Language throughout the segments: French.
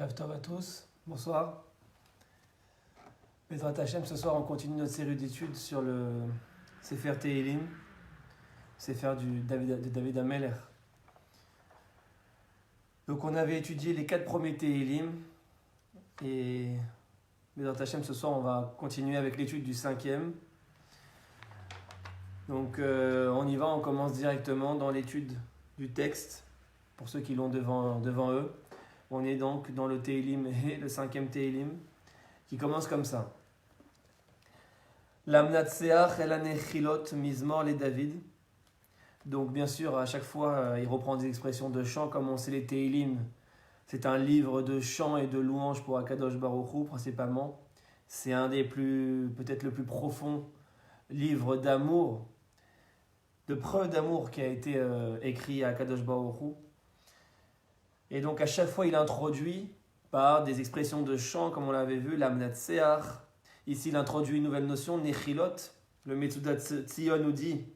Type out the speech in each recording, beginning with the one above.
Erev Tov à tous, bonsoir. Bezrat Hashem, ce soir on continue notre série d'études sur le Sefer Tehilim, Sefer de David HaMelech. Donc on avait étudié les 4 premiers Tehilim et Bezrat Hashem, ce soir on va continuer avec l'étude du 5e. Donc on y va, on commence directement dans l'étude du texte pour ceux qui l'ont devant eux. On est donc dans le Tehilim et le 5e Tehilim qui commence comme ça. L'amnatseach el anechilot mizmor le David. Donc bien sûr à chaque fois il reprend des expressions de chant comme on sait les Tehilim. C'est un livre de chants et de louanges pour Akadosh Baruch Hu principalement. C'est un des peut-être le plus profond livre d'amour, de preuve d'amour qui a été écrit à Akadosh Baruch Hu. Et donc à chaque fois il introduit par des expressions de chant comme on l'avait vu, l'amnatseach. Ici il introduit une nouvelle notion, nechilot. Le Metzudat Tzion nous dit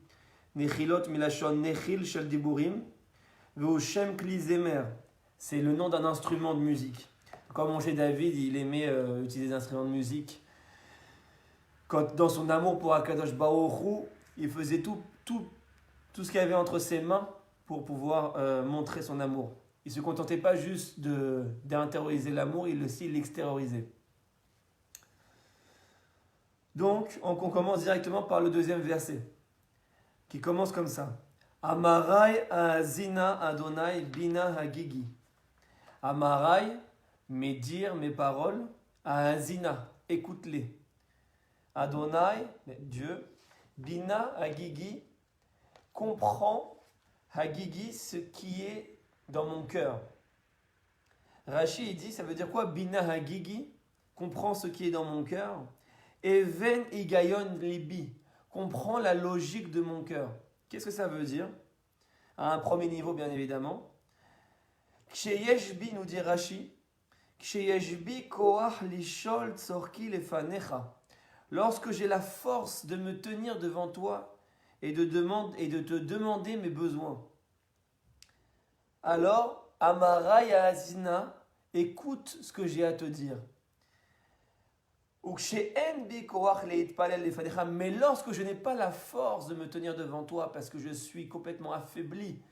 nechilot milashon nechil shel diburim veu shem kli zemer. C'est le nom d'un instrument de musique. Comme on sait David, il aimait utiliser des instruments de musique. Quand dans son amour pour Akadosh Baruch Hu, il faisait tout ce qu'il y avait entre ses mains pour pouvoir montrer son amour. Il ne se contentait pas juste d'intérioriser l'amour, il aussi l'extériorisait. Donc, on commence directement par le deuxième verset, qui commence comme ça. Amarai azina Adonai bina hagigi. Amarai, mes dires, mes paroles, azina, écoute-les. Adonai, Dieu, bina hagigi, comprend hagigi, ce qui est dans mon cœur. Rashi il dit, ça veut dire quoi? Bina hagigi, comprend ce qui est dans mon cœur. Even higayon libi, comprend la logique de mon cœur. Qu'est-ce que ça veut dire? À un premier niveau, bien évidemment. Ksheyeshbi, nous dit Rashi, Ksheyeshbi koach lishol tzorki lefanecha. Lorsque j'ai la force de me tenir devant toi et de te demander mes besoins. Alors, Amarai Azina, écoute ce que j'ai à te dire. Mais lorsque je n'ai pas la force de me tenir devant toi parce que je suis complètement affaibli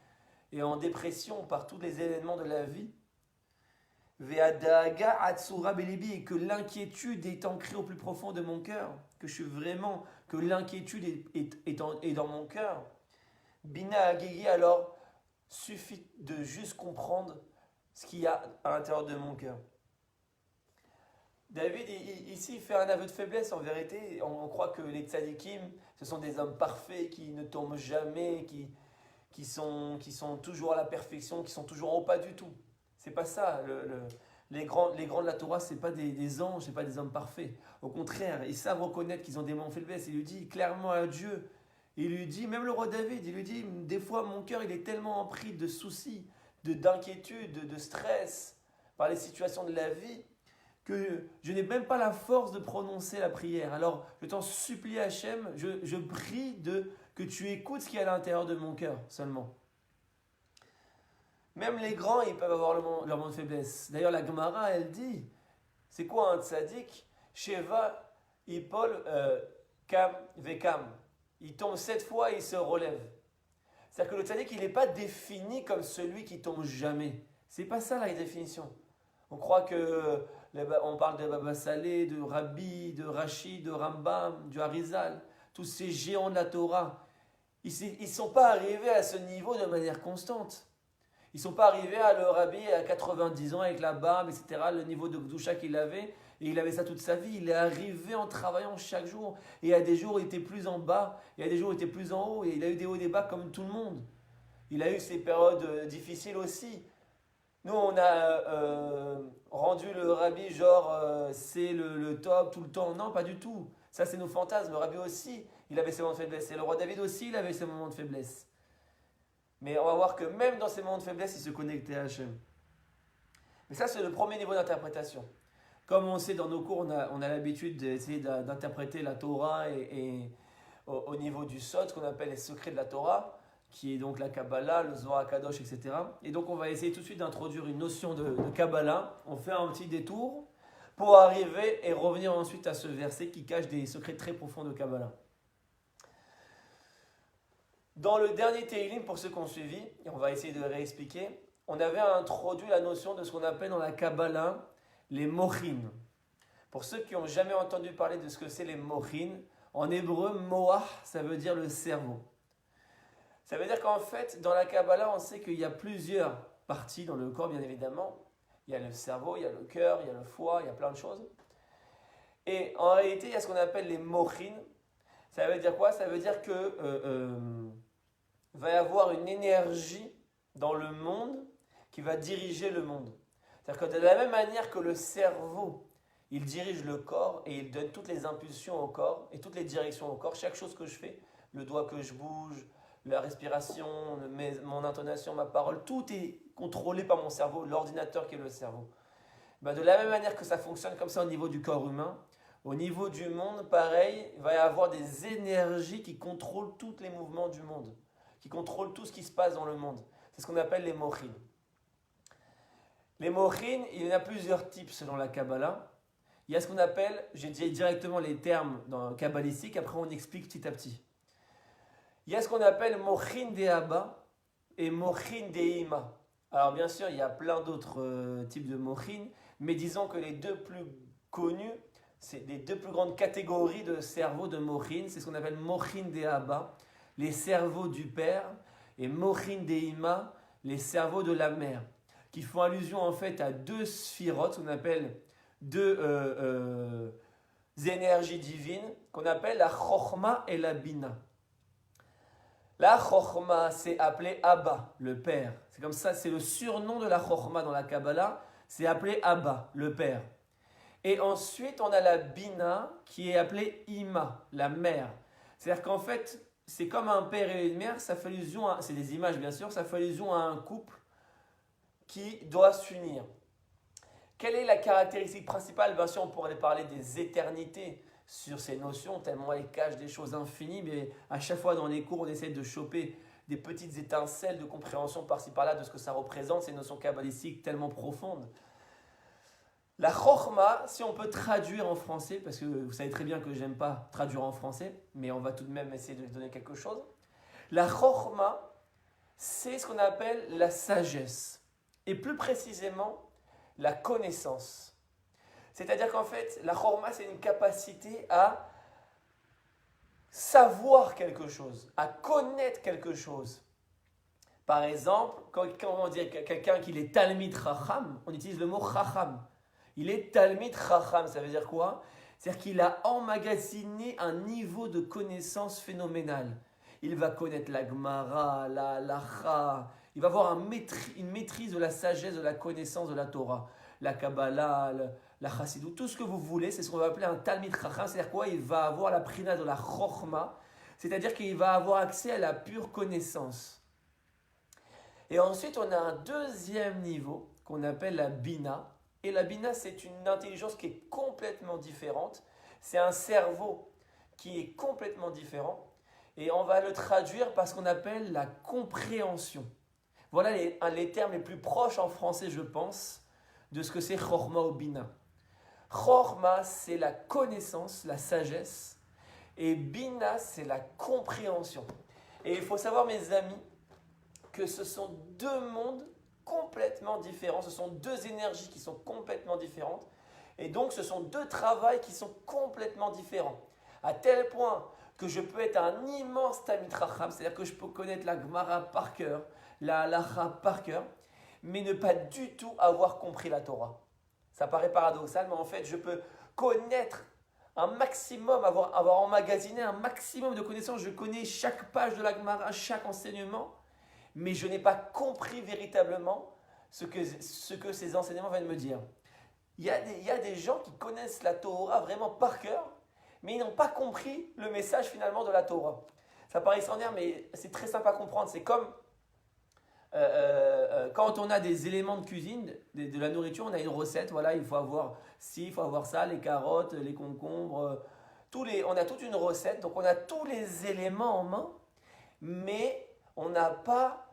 et en dépression par tous les événements de la vie, et que l'inquiétude est ancrée au plus profond de mon cœur, que l'inquiétude est dans mon cœur, Bina Agigi, alors suffit de juste comprendre ce qu'il y a à l'intérieur de mon cœur. David, ici, il fait un aveu de faiblesse. En vérité, on croit que les tzadikim, ce sont des hommes parfaits qui ne tombent jamais, qui sont toujours à la perfection, qui sont toujours en haut. Pas du tout. C'est pas ça. Les grands de la Torah, c'est pas des anges, c'est pas des hommes parfaits. Au contraire, ils savent reconnaître qu'ils ont des moments de faiblesse. Il lui dit clairement à Dieu. Il lui dit, même le roi David, il lui dit, des fois mon cœur il est tellement empris de soucis, d'inquiétudes, de stress par les situations de la vie que je n'ai même pas la force de prononcer la prière. Alors je t'en supplie Hachem, je prie que tu écoutes ce qu'il y a à l'intérieur de mon cœur seulement. Même les grands, ils peuvent avoir leur moment de faiblesse. D'ailleurs la Gemara, elle dit, c'est quoi un tzaddik? Sheva, Ipol, Kam, Vekam. Il tombe 7 fois et il se relève. C'est-à-dire que le tzaddik, il n'est pas défini comme celui qui tombe jamais. C'est pas ça la définition. On croit que on parle de Baba Saleh, de Rabbi, de Rashi, de Rambam, du Harizal, tous ces géants de la Torah. Ils ne sont pas arrivés à ce niveau de manière constante. Ils ne sont pas arrivés à le Rabbi à 90 ans avec la barbe, etc., le niveau de Gdusha qu'il avait. Et il avait ça toute sa vie. Il est arrivé en travaillant chaque jour. Et il y a des jours où il était plus en bas, il y a des jours où il était plus en haut. Et il a eu des hauts et des bas comme tout le monde. Il a eu ses périodes difficiles aussi. Nous, on a rendu le Rabbi genre c'est le top tout le temps. Non, pas du tout. Ça, c'est nos fantasmes. Le Rabbi aussi, il avait ses moments de faiblesse. Et le roi David aussi, il avait ses moments de faiblesse. Mais on va voir que même dans ces moments de faiblesse, il se connectait à Hachem. Mais ça, c'est le premier niveau d'interprétation. Comme on sait dans nos cours, on a l'habitude d'essayer d'interpréter la Torah et au niveau du Sod, ce qu'on appelle les secrets de la Torah. qui est donc la Kabbalah, le Zohar Kadosh, etc. Et donc on va essayer tout de suite d'introduire une notion de Kabbalah. On fait un petit détour pour arriver et revenir ensuite à ce verset qui cache des secrets très profonds de Kabbalah. Dans le dernier Teilim, pour ceux qui ont suivi, et on va essayer de réexpliquer, on avait introduit la notion de ce qu'on appelle dans la Kabbalah les mochin. Pour ceux qui n'ont jamais entendu parler de ce que c'est les mochin, en hébreu, moach, ça veut dire le cerveau. Ça veut dire qu'en fait, dans la Kabbalah, on sait qu'il y a plusieurs parties dans le corps, bien évidemment. Il y a le cerveau, il y a le cœur, il y a le foie, il y a plein de choses. Et en réalité, il y a ce qu'on appelle les mochin. Ça veut dire quoi? Ça veut dire que va y avoir une énergie dans le monde qui va diriger le monde. C'est-à-dire que de la même manière que le cerveau, il dirige le corps et il donne toutes les impulsions au corps et toutes les directions au corps, chaque chose que je fais, le doigt que je bouge, la respiration, mon intonation, ma parole, tout est contrôlé par mon cerveau, l'ordinateur qui est le cerveau. Ben de la même manière que ça fonctionne comme ça au niveau du corps humain, au niveau du monde, pareil, il va y avoir des énergies qui contrôlent tous les mouvements du monde, qui contrôlent tout ce qui se passe dans le monde. C'est ce qu'on appelle les mochin. Les mochin, il y en a plusieurs types selon la Kabbalah. Il y a ce qu'on appelle, j'ai dit directement les termes dans kabbalistique, après on explique petit à petit. Il y a ce qu'on appelle mochin de Abba et mochin de Ima. Alors bien sûr, il y a plein d'autres types de mochin, mais disons que les deux plus connus, c'est les deux plus grandes catégories de cerveaux de mochin, c'est ce qu'on appelle mochin de Abba, les cerveaux du père, et mochin de Ima, les cerveaux de la mère, qui font allusion en fait à deux sphirotes, qu'on appelle deux énergies divines, qu'on appelle la Chochma et la Bina. La Chochma, c'est appelé Abba, le père. C'est comme ça, c'est le surnom de la Chochma dans la Kabbalah, c'est appelé Abba, le père. Et ensuite, on a la Bina, qui est appelée Ima, la mère. C'est-à-dire qu'en fait, c'est comme un père et une mère, ça fait allusion à, c'est des images bien sûr, ça fait allusion à un couple qui doit s'unir. Quelle est la caractéristique principale? Bien sûr, on pourrait parler des éternités sur ces notions, tellement elles cachent des choses infinies, mais à chaque fois dans les cours, on essaie de choper des petites étincelles de compréhension par-ci par-là de ce que ça représente, ces notions kabbalistiques tellement profondes. La Chochma, si on peut traduire en français, parce que vous savez très bien que j'aime pas traduire en français, mais on va tout de même essayer de donner quelque chose. La Chochma, c'est ce qu'on appelle la sagesse, et plus précisément, la connaissance. C'est-à-dire qu'en fait, la Chochma, c'est une capacité à savoir quelque chose, à connaître quelque chose. Par exemple, quand on dit à quelqu'un qu'il est Talmid Chacham, on utilise le mot Chacham. Il est Talmid Chacham, ça veut dire quoi? C'est-à-dire qu'il a emmagasiné un niveau de connaissance phénoménal. Il va connaître la Gemara, la Halacha, il va avoir une maîtrise de la sagesse, de la connaissance de la Torah, la Kabbalah, la Chassidut, tout ce que vous voulez, c'est ce qu'on va appeler un Talmid Chacham, c'est-à-dire quoi? Il va avoir la prina de la Chochma, c'est-à-dire qu'il va avoir accès à la pure connaissance. Et ensuite, on a un deuxième niveau qu'on appelle la Bina. Et la Bina, c'est une intelligence qui est complètement différente. C'est un cerveau qui est complètement différent. Et on va le traduire par ce qu'on appelle la compréhension. Voilà les termes les plus proches en français, je pense, de ce que c'est Chochma ou Bina. Chochma, c'est la connaissance, la sagesse. Et Bina, c'est la compréhension. Et il faut savoir, mes amis, que ce sont deux mondes complètement différents. Ce sont deux énergies qui sont complètement différentes. Et donc, ce sont deux travails qui sont complètement différents. À tel point que je peux être un immense Talmid Chacham, c'est-à-dire que je peux connaître la Gemara par cœur, la Halacha par cœur, mais ne pas du tout avoir compris la Torah. Ça paraît paradoxal, mais en fait, je peux connaître un maximum, avoir emmagasiné un maximum de connaissances. Je connais chaque page de la Gemara, chaque enseignement, mais je n'ai pas compris véritablement ce que ces enseignements viennent me dire. Il y a des gens qui connaissent la Torah vraiment par cœur, mais ils n'ont pas compris le message finalement de la Torah. Ça paraît extraordinaire, mais c'est très simple à comprendre. C'est comme quand on a des éléments de cuisine, de la nourriture, on a une recette, voilà, il faut avoir ci, il faut avoir ça, les carottes, les concombres, on a toute une recette, donc on a tous les éléments en main, mais on n'a pas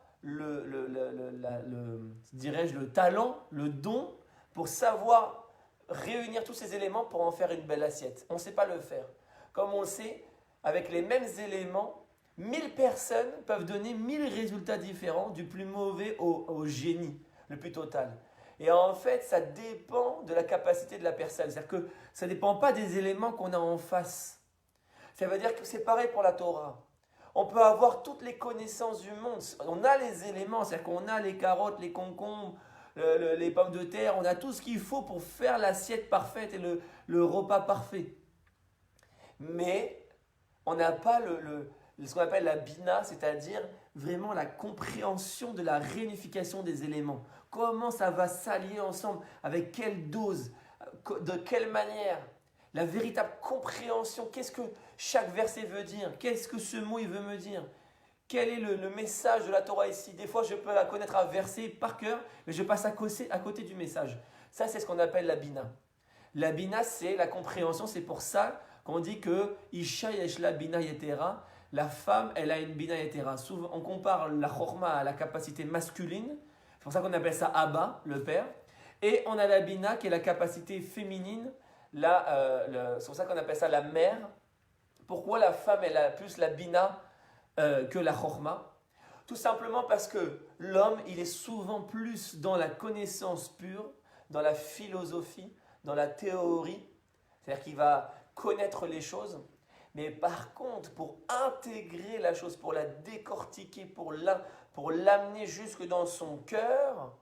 dirais-je, le talent, le don pour savoir réunir tous ces éléments pour en faire une belle assiette. On ne sait pas le faire. Comme on le sait, avec les mêmes éléments, 1000 personnes peuvent donner 1000 résultats différents, du plus mauvais au génie, le plus total. Et en fait, ça dépend de la capacité de la personne. C'est-à-dire que ça ne dépend pas des éléments qu'on a en face. Ça veut dire que c'est pareil pour la Torah. On peut avoir toutes les connaissances du monde. On a les éléments, c'est-à-dire qu'on a les carottes, les concombres, les pommes de terre. On a tout ce qu'il faut pour faire l'assiette parfaite et le repas parfait. Mais on n'a pas ce qu'on appelle la bina, c'est-à-dire vraiment la compréhension de la réunification des éléments. Comment ça va s'allier ensemble, avec quelle dose, de quelle manière. La véritable compréhension, qu'est-ce que chaque verset veut dire, qu'est-ce que ce mot il veut me dire, quel est le message de la Torah ici. Des fois je peux la connaître à verset par cœur, mais je passe à côté du message. Ça c'est ce qu'on appelle la bina. La bina c'est la compréhension, c'est pour ça qu'on dit que Isha yesh la bina yetera, la femme elle a une bina yetera. Souvent on compare la chorma à la capacité masculine, c'est pour ça qu'on appelle ça Abba, le père, et on a la bina qui est la capacité féminine. C'est pour ça qu'on appelle ça la mère. Pourquoi la femme elle a plus la bina que la chorma? Tout simplement parce que l'homme il est souvent plus dans la connaissance pure, dans la philosophie, dans la théorie, c'est-à-dire qu'il va connaître les choses, mais par contre pour intégrer la chose, pour la décortiquer, pour l'amener jusque dans son cœur,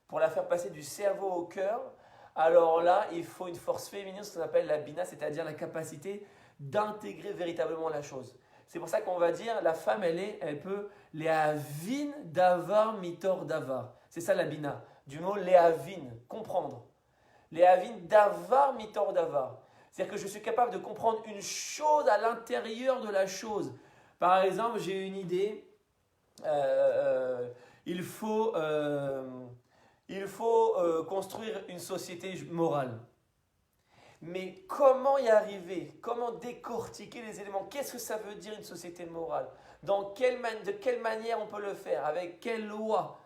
pour la faire passer du cerveau au cœur, alors là, il faut une force féminine, ce qu'on appelle la bina, c'est-à-dire la capacité d'intégrer véritablement la chose. C'est pour ça qu'on va dire, la femme, elle peut léhavin davar mitor davar. C'est ça la bina, du mot léhavin, comprendre. Léhavin davar mitor davar. C'est-à-dire que je suis capable de comprendre une chose à l'intérieur de la chose. Par exemple, j'ai une idée, il faut construire une société morale. Mais comment y arriver? Comment décortiquer les éléments? Qu'est-ce que ça veut dire une société morale? De quelle manière on peut le faire? Avec quelle loi?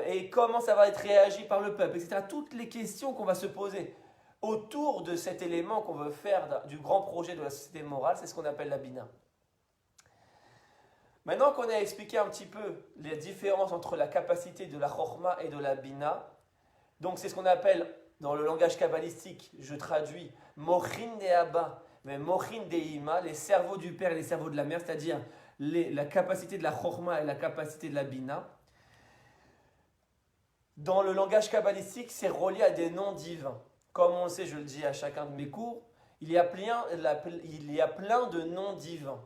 Et comment ça va être réagi par le peuple, etc. Toutes les questions qu'on va se poser autour de cet élément qu'on veut faire du grand projet de la société morale, c'est ce qu'on appelle la bina. Maintenant qu'on a expliqué un petit peu les différences entre la capacité de la chorma et de la bina, donc c'est ce qu'on appelle dans le langage kabbalistique, je traduis mochin de Abba, mais mochin de Ima, les cerveaux du père et les cerveaux de la mère, c'est-à-dire la capacité de la chorma et la capacité de la bina. Dans le langage kabbalistique, c'est relié à des noms divins. Comme on le sait, je le dis à chacun de mes cours, il y a plein de noms divins.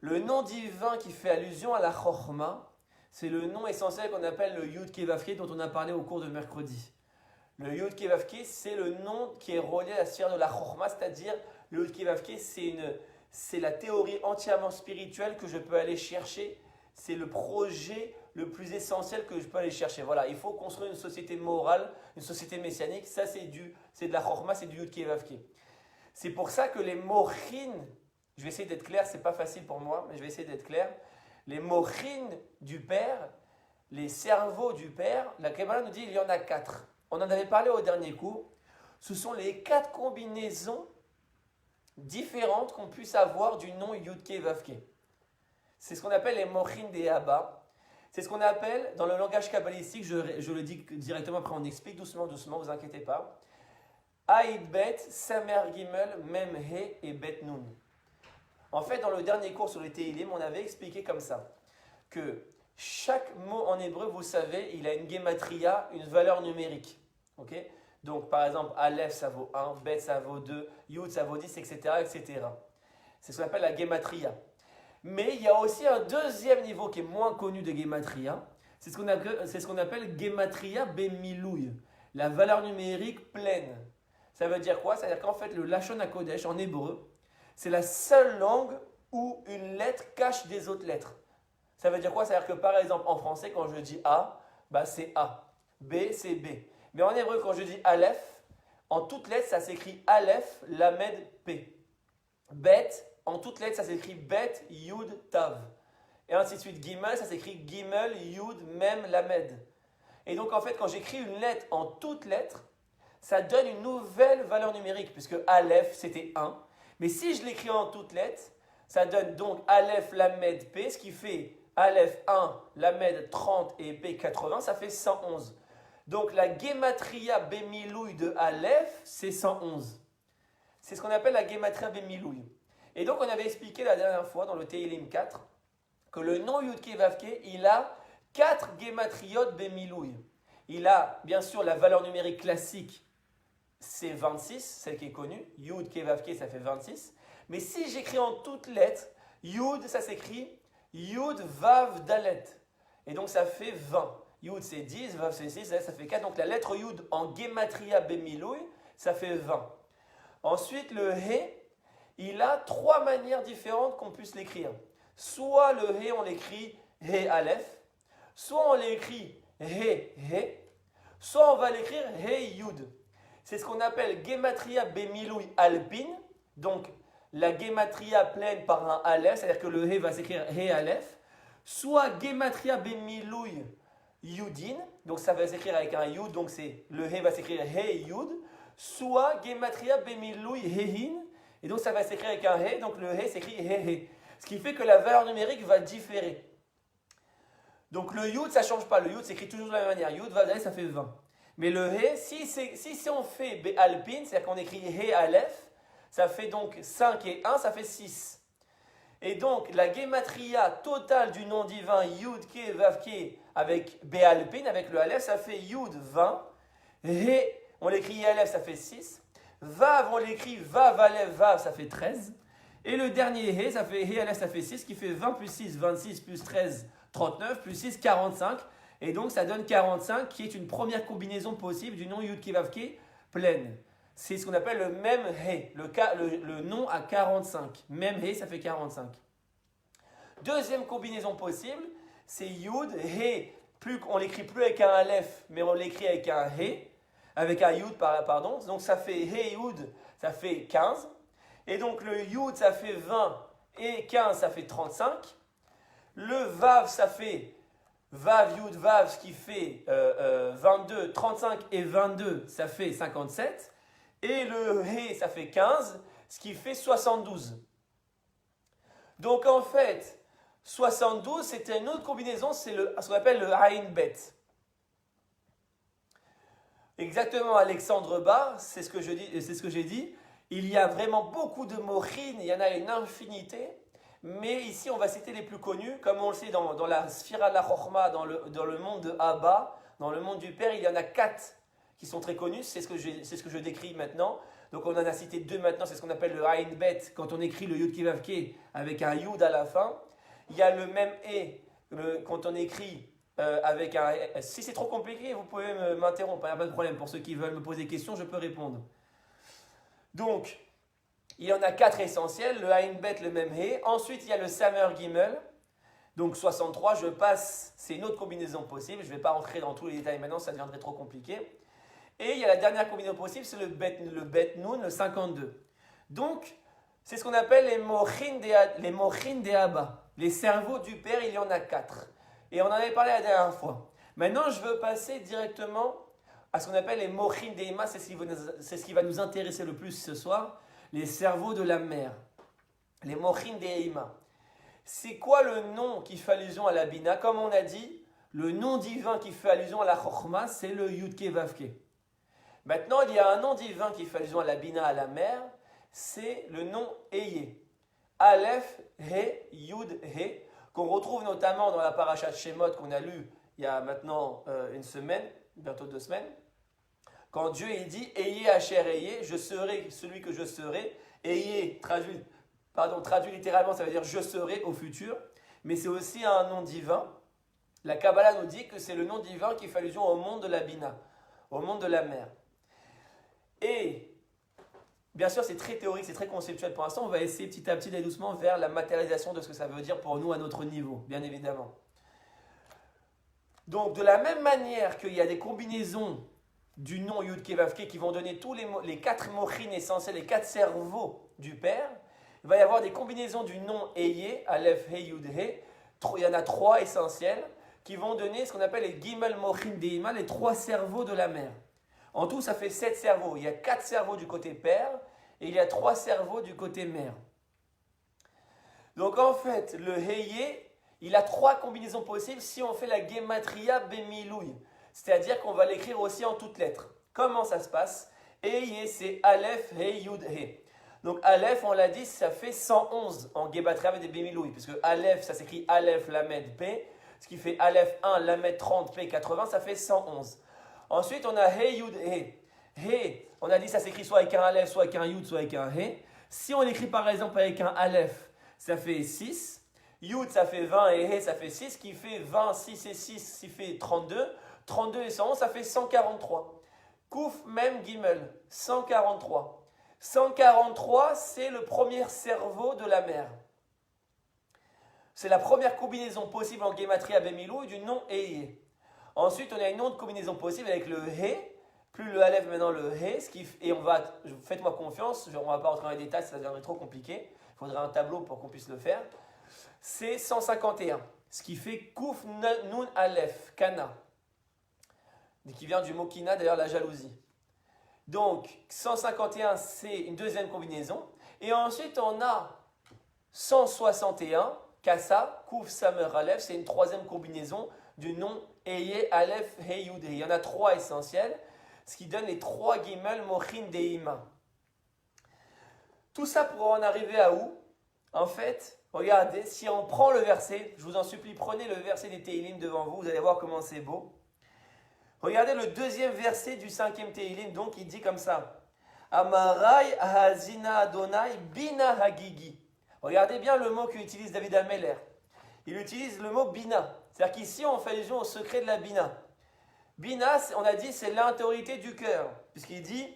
Le nom divin qui fait allusion à la chorma, c'est le nom essentiel qu'on appelle le Yud Kei Vav Kei dont on a parlé au cours de mercredi. Le Yud Kei Vav Kei, c'est le nom qui est relié à la sphère de la chorma, c'est-à-dire le Yud Kei Vav Kei, c'est la théorie entièrement spirituelle que je peux aller chercher. C'est le projet le plus essentiel que je peux aller chercher. Voilà, il faut construire une société morale, une société messianique. Ça, c'est de la chorma, c'est du Yud Kei Vav Kei. C'est pour ça que les mochin, je vais essayer d'être clair, c'est pas facile pour moi, mais je vais essayer d'être clair. Les mochin du Père, les cerveaux du Père, la Kabbalah nous dit qu'il y en a 4. On en avait parlé au dernier cours. Ce sont les 4 combinaisons différentes qu'on puisse avoir du nom Yud Kei Vav Kei. C'est ce qu'on appelle les mochin des Abba. C'est ce qu'on appelle, dans le langage kabbalistique, je le dis directement, après on explique doucement, vous inquiétez pas. Aïd Bet, Samer Gimel, Mem He et Bet Nun. En fait, dans le dernier cours sur les Tehillim, on avait expliqué comme ça, que chaque mot en hébreu, vous savez, il a une gematria, une valeur numérique. Okay? Donc, par exemple, Aleph, ça vaut 1, Bet, ça vaut 2, Yud, ça vaut 10, etc. etc. C'est ce qu'on appelle la gematria. Mais il y a aussi un deuxième niveau qui est moins connu de gematria. C'est ce qu'on appelle gematria bemilouï, la valeur numérique pleine. Ça veut dire quoi? Ça veut dire qu'en fait, le Lashon HaKodesh, en hébreu, c'est la seule langue où une lettre cache des autres lettres. Ça veut dire quoi? Ça veut dire que par exemple, en français, quand je dis A, bah c'est A. B, c'est B. Mais en hébreu, quand je dis Aleph, en toutes lettres, ça s'écrit Aleph, Lamed, P. Bet, en toutes lettres, ça s'écrit Bet, Yud, Tav. Et ainsi de suite. Gimel, ça s'écrit Gimel, Yud, Mem, Lamed. Et donc, en fait, quand j'écris une lettre en toutes lettres, ça donne une nouvelle valeur numérique, puisque Aleph, c'était 1. Mais si je l'écris en toutes lettres, ça donne donc Aleph, Lamed, P, ce qui fait Aleph 1, Lamed 30 et P 80, ça fait 111. Donc la Gematria Bemilouï de Aleph, c'est 111. C'est ce qu'on appelle la Gematria Bemilouï. Et donc on avait expliqué la dernière fois dans le Teilim 4 que le nom Yudke Vavke, il a 4 Gematriot Bemilouï. Il a bien sûr la valeur numérique classique, c'est 26, celle qui est connue. Yudke Vavke, ça fait 26. Mais si j'écris en toutes lettres, Yud, ça s'écrit Yud Vav Dalet. Et donc ça fait 20. Yud c'est 10, Vav c'est 6, ça fait 4. Donc la lettre Yud en Gematria Bemilouï, ça fait 20. Ensuite le He, il a 3 manières différentes qu'on puisse l'écrire. Soit le He, on l'écrit He Aleph, soit on l'écrit He He, soit on va l'écrire He Yud. C'est ce qu'on appelle Gematria Bemilouï Alpine. Donc la Gematria pleine par un Aleph, c'est-à-dire que le He va s'écrire He Aleph, soit Gematria Bemilouï Yudin, donc ça va s'écrire avec un Yud, donc le He va s'écrire He Yud, soit Gematria Bemilouï Hehin, et donc ça va s'écrire avec un He, donc le He s'écrit He He. Ce qui fait que la valeur numérique va différer. Donc le Yud, ça ne change pas, le Yud s'écrit toujours de la même manière, Yud va ça fait 20. Mais le He, si on fait B alpine, c'est-à-dire qu'on écrit He Aleph, ça fait donc 5 et 1, ça fait 6. Et donc, la Gematria totale du nom divin Yud, Ke, Vav, Ke, avec B alpine, avec le Aleph, ça fait Yud 20. He, on l'écrit Aleph, ça fait 6. Vav, on l'écrit Vav, Aleph, Vav, ça fait 13. Et le dernier He, ça fait He, Aleph, ça fait 6, qui fait 20 plus 6, 26 plus 13, 39, plus 6, 45. Et donc, ça donne 45, qui est une première combinaison possible du nom Yud, Ke, Vav, Ke, pleine. C'est ce qu'on appelle le même He, le nom à 45. Même He, ça fait 45. Deuxième combinaison possible, c'est Yud, He, on l'écrit plus avec un Aleph, mais on l'écrit avec un He, avec un Yud, pardon. Donc ça fait He Yud, ça fait 15. Et donc le Yud, ça fait 20, et 15, ça fait 35. Le Vav, ça fait Vav, Yud, Vav, ce qui fait 22, 35 et 22, ça fait 57. Et le He, ça fait 15, ce qui fait 72. Donc en fait, 72, c'était une autre combinaison, c'est ce qu'on appelle le Ain Bet. Exactement, Alexandre Bar, c'est ce que j'ai dit. Il y a vraiment beaucoup de mochines, il y en a une infinité. Mais ici, on va citer les plus connus. Comme on le sait, dans la Sphira de la Chokhma, dans le monde de Abba, dans le monde du Père, il y en a 4 qui sont très connus. C'est ce que je décris maintenant. Donc on en a cité 2 maintenant, c'est ce qu'on appelle le Ain Bet, quand on écrit le Yud Ke Vav Ke avec un Yud à la fin. Il y a le même E quand on écrit avec un... Si c'est trop compliqué, vous pouvez m'interrompre, il n'y a pas de problème. Pour ceux qui veulent me poser des questions, je peux répondre. Donc, il y en a 4 essentiels, le Ain Bet, le même E. Ensuite, il y a le Samer Gimel. Donc 63, je passe, c'est une autre combinaison possible. Je ne vais pas rentrer dans tous les détails maintenant, ça deviendrait trop compliqué. Et il y a la dernière combinaison possible, c'est le Bet Nun, le 52. Donc, c'est ce qu'on appelle les Mochin de Abba. Les cerveaux du Père, il y en a 4. Et on en avait parlé la dernière fois. Maintenant, je veux passer directement à ce qu'on appelle les Mochin de Ima. C'est ce qui va nous intéresser le plus ce soir. Les cerveaux de la mer. Les Mochin de Ima. C'est quoi le nom qui fait allusion à la Bina? Comme on a dit, le nom divin qui fait allusion à la Chokhma, c'est le Yud Ke Vav Ke. Maintenant, il y a un nom divin qui fait allusion à la Bina, à la mer, c'est le nom Eye. Aleph, He, Yud, He, qu'on retrouve notamment dans la paracha de Shemot qu'on a lu il y a maintenant une semaine, bientôt 2 semaines, quand Dieu dit Eye Asher Eye, je serai celui que je serai. Eye, traduit littéralement, ça veut dire je serai au futur, mais c'est aussi un nom divin. La Kabbalah nous dit que c'est le nom divin qui fait allusion au monde de la Bina, au monde de la mer. Et bien sûr, c'est très théorique, c'est très conceptuel pour l'instant. On va essayer petit à petit d'aller doucement vers la matérialisation de ce que ça veut dire pour nous à notre niveau, bien évidemment. Donc, de la même manière qu'il y a des combinaisons du nom Yud Ke Vav Ke qui vont donner tous les 4 mochines essentiels, les 4 cerveaux du Père, il va y avoir des combinaisons du nom Eye, Aleph, He, Yud, He. Il y en a 3 essentiels qui vont donner ce qu'on appelle les Gimel Mochin Deima, les 3 cerveaux de la mère. En tout, ça fait 7 cerveaux. Il y a 4 cerveaux du côté père et il y a 3 cerveaux du côté mère. Donc en fait, le Heye, il a 3 combinaisons possibles si on fait la Gematria Bemilouï. C'est-à-dire qu'on va l'écrire aussi en toutes lettres. Comment ça se passe? Heye, c'est Aleph, He, Yud, He. Donc Aleph, on l'a dit, ça fait 111 en Gematria Bemilouï. Puisque Aleph, ça s'écrit Aleph, Lamed, P. Ce qui fait Aleph 1, Lamed 30, P 80, ça fait 111. Ensuite, on a He, Yud, He. He, on a dit ça s'écrit soit avec un Aleph, soit avec un Yud, soit avec un He. Si on l'écrit par exemple avec un Aleph, ça fait 6. Yud, ça fait 20 et He, ça fait 6. Qui fait 20, 6 et 6, ça fait 32. 32 et 111, ça fait 143. Kouf, même Gimel, 143. 143, c'est le premier cerveau de la mère. C'est la première combinaison possible en Gematria Bemilou du nom Eye. Ensuite, on a une autre combinaison possible avec le He, plus le Aleph, maintenant le He, et on va, faites-moi confiance, on ne va pas rentrer dans les détails, ça deviendrait trop compliqué. Il faudrait un tableau pour qu'on puisse le faire. C'est 151, ce qui fait Kouf Nun Aleph, Kana, qui vient du mot Kina, d'ailleurs la jalousie. Donc 151, c'est une deuxième combinaison. Et ensuite, on a 161, Kassa, Kouf Samer Aleph, c'est une troisième combinaison du nom Eye, Aleph, He, Yud, He. Il y en a 3 essentiels, ce qui donne les 3 Gimel Mochin Deima. Tout ça pour en arriver à où? En fait, regardez, si on prend le verset, je vous en supplie, prenez le verset des Teilim devant vous, vous allez voir comment c'est beau. Regardez le deuxième verset du 5e Teilim, donc il dit comme ça. Amarai Hazina Adonai Bina Hagigi. Regardez bien le mot qu'utilise David Ameller. Il utilise le mot Bina. C'est-à-dire qu'ici, on fait allusion au secret de la Bina. Bina, on a dit, c'est l'intériorité du cœur. Puisqu'il dit,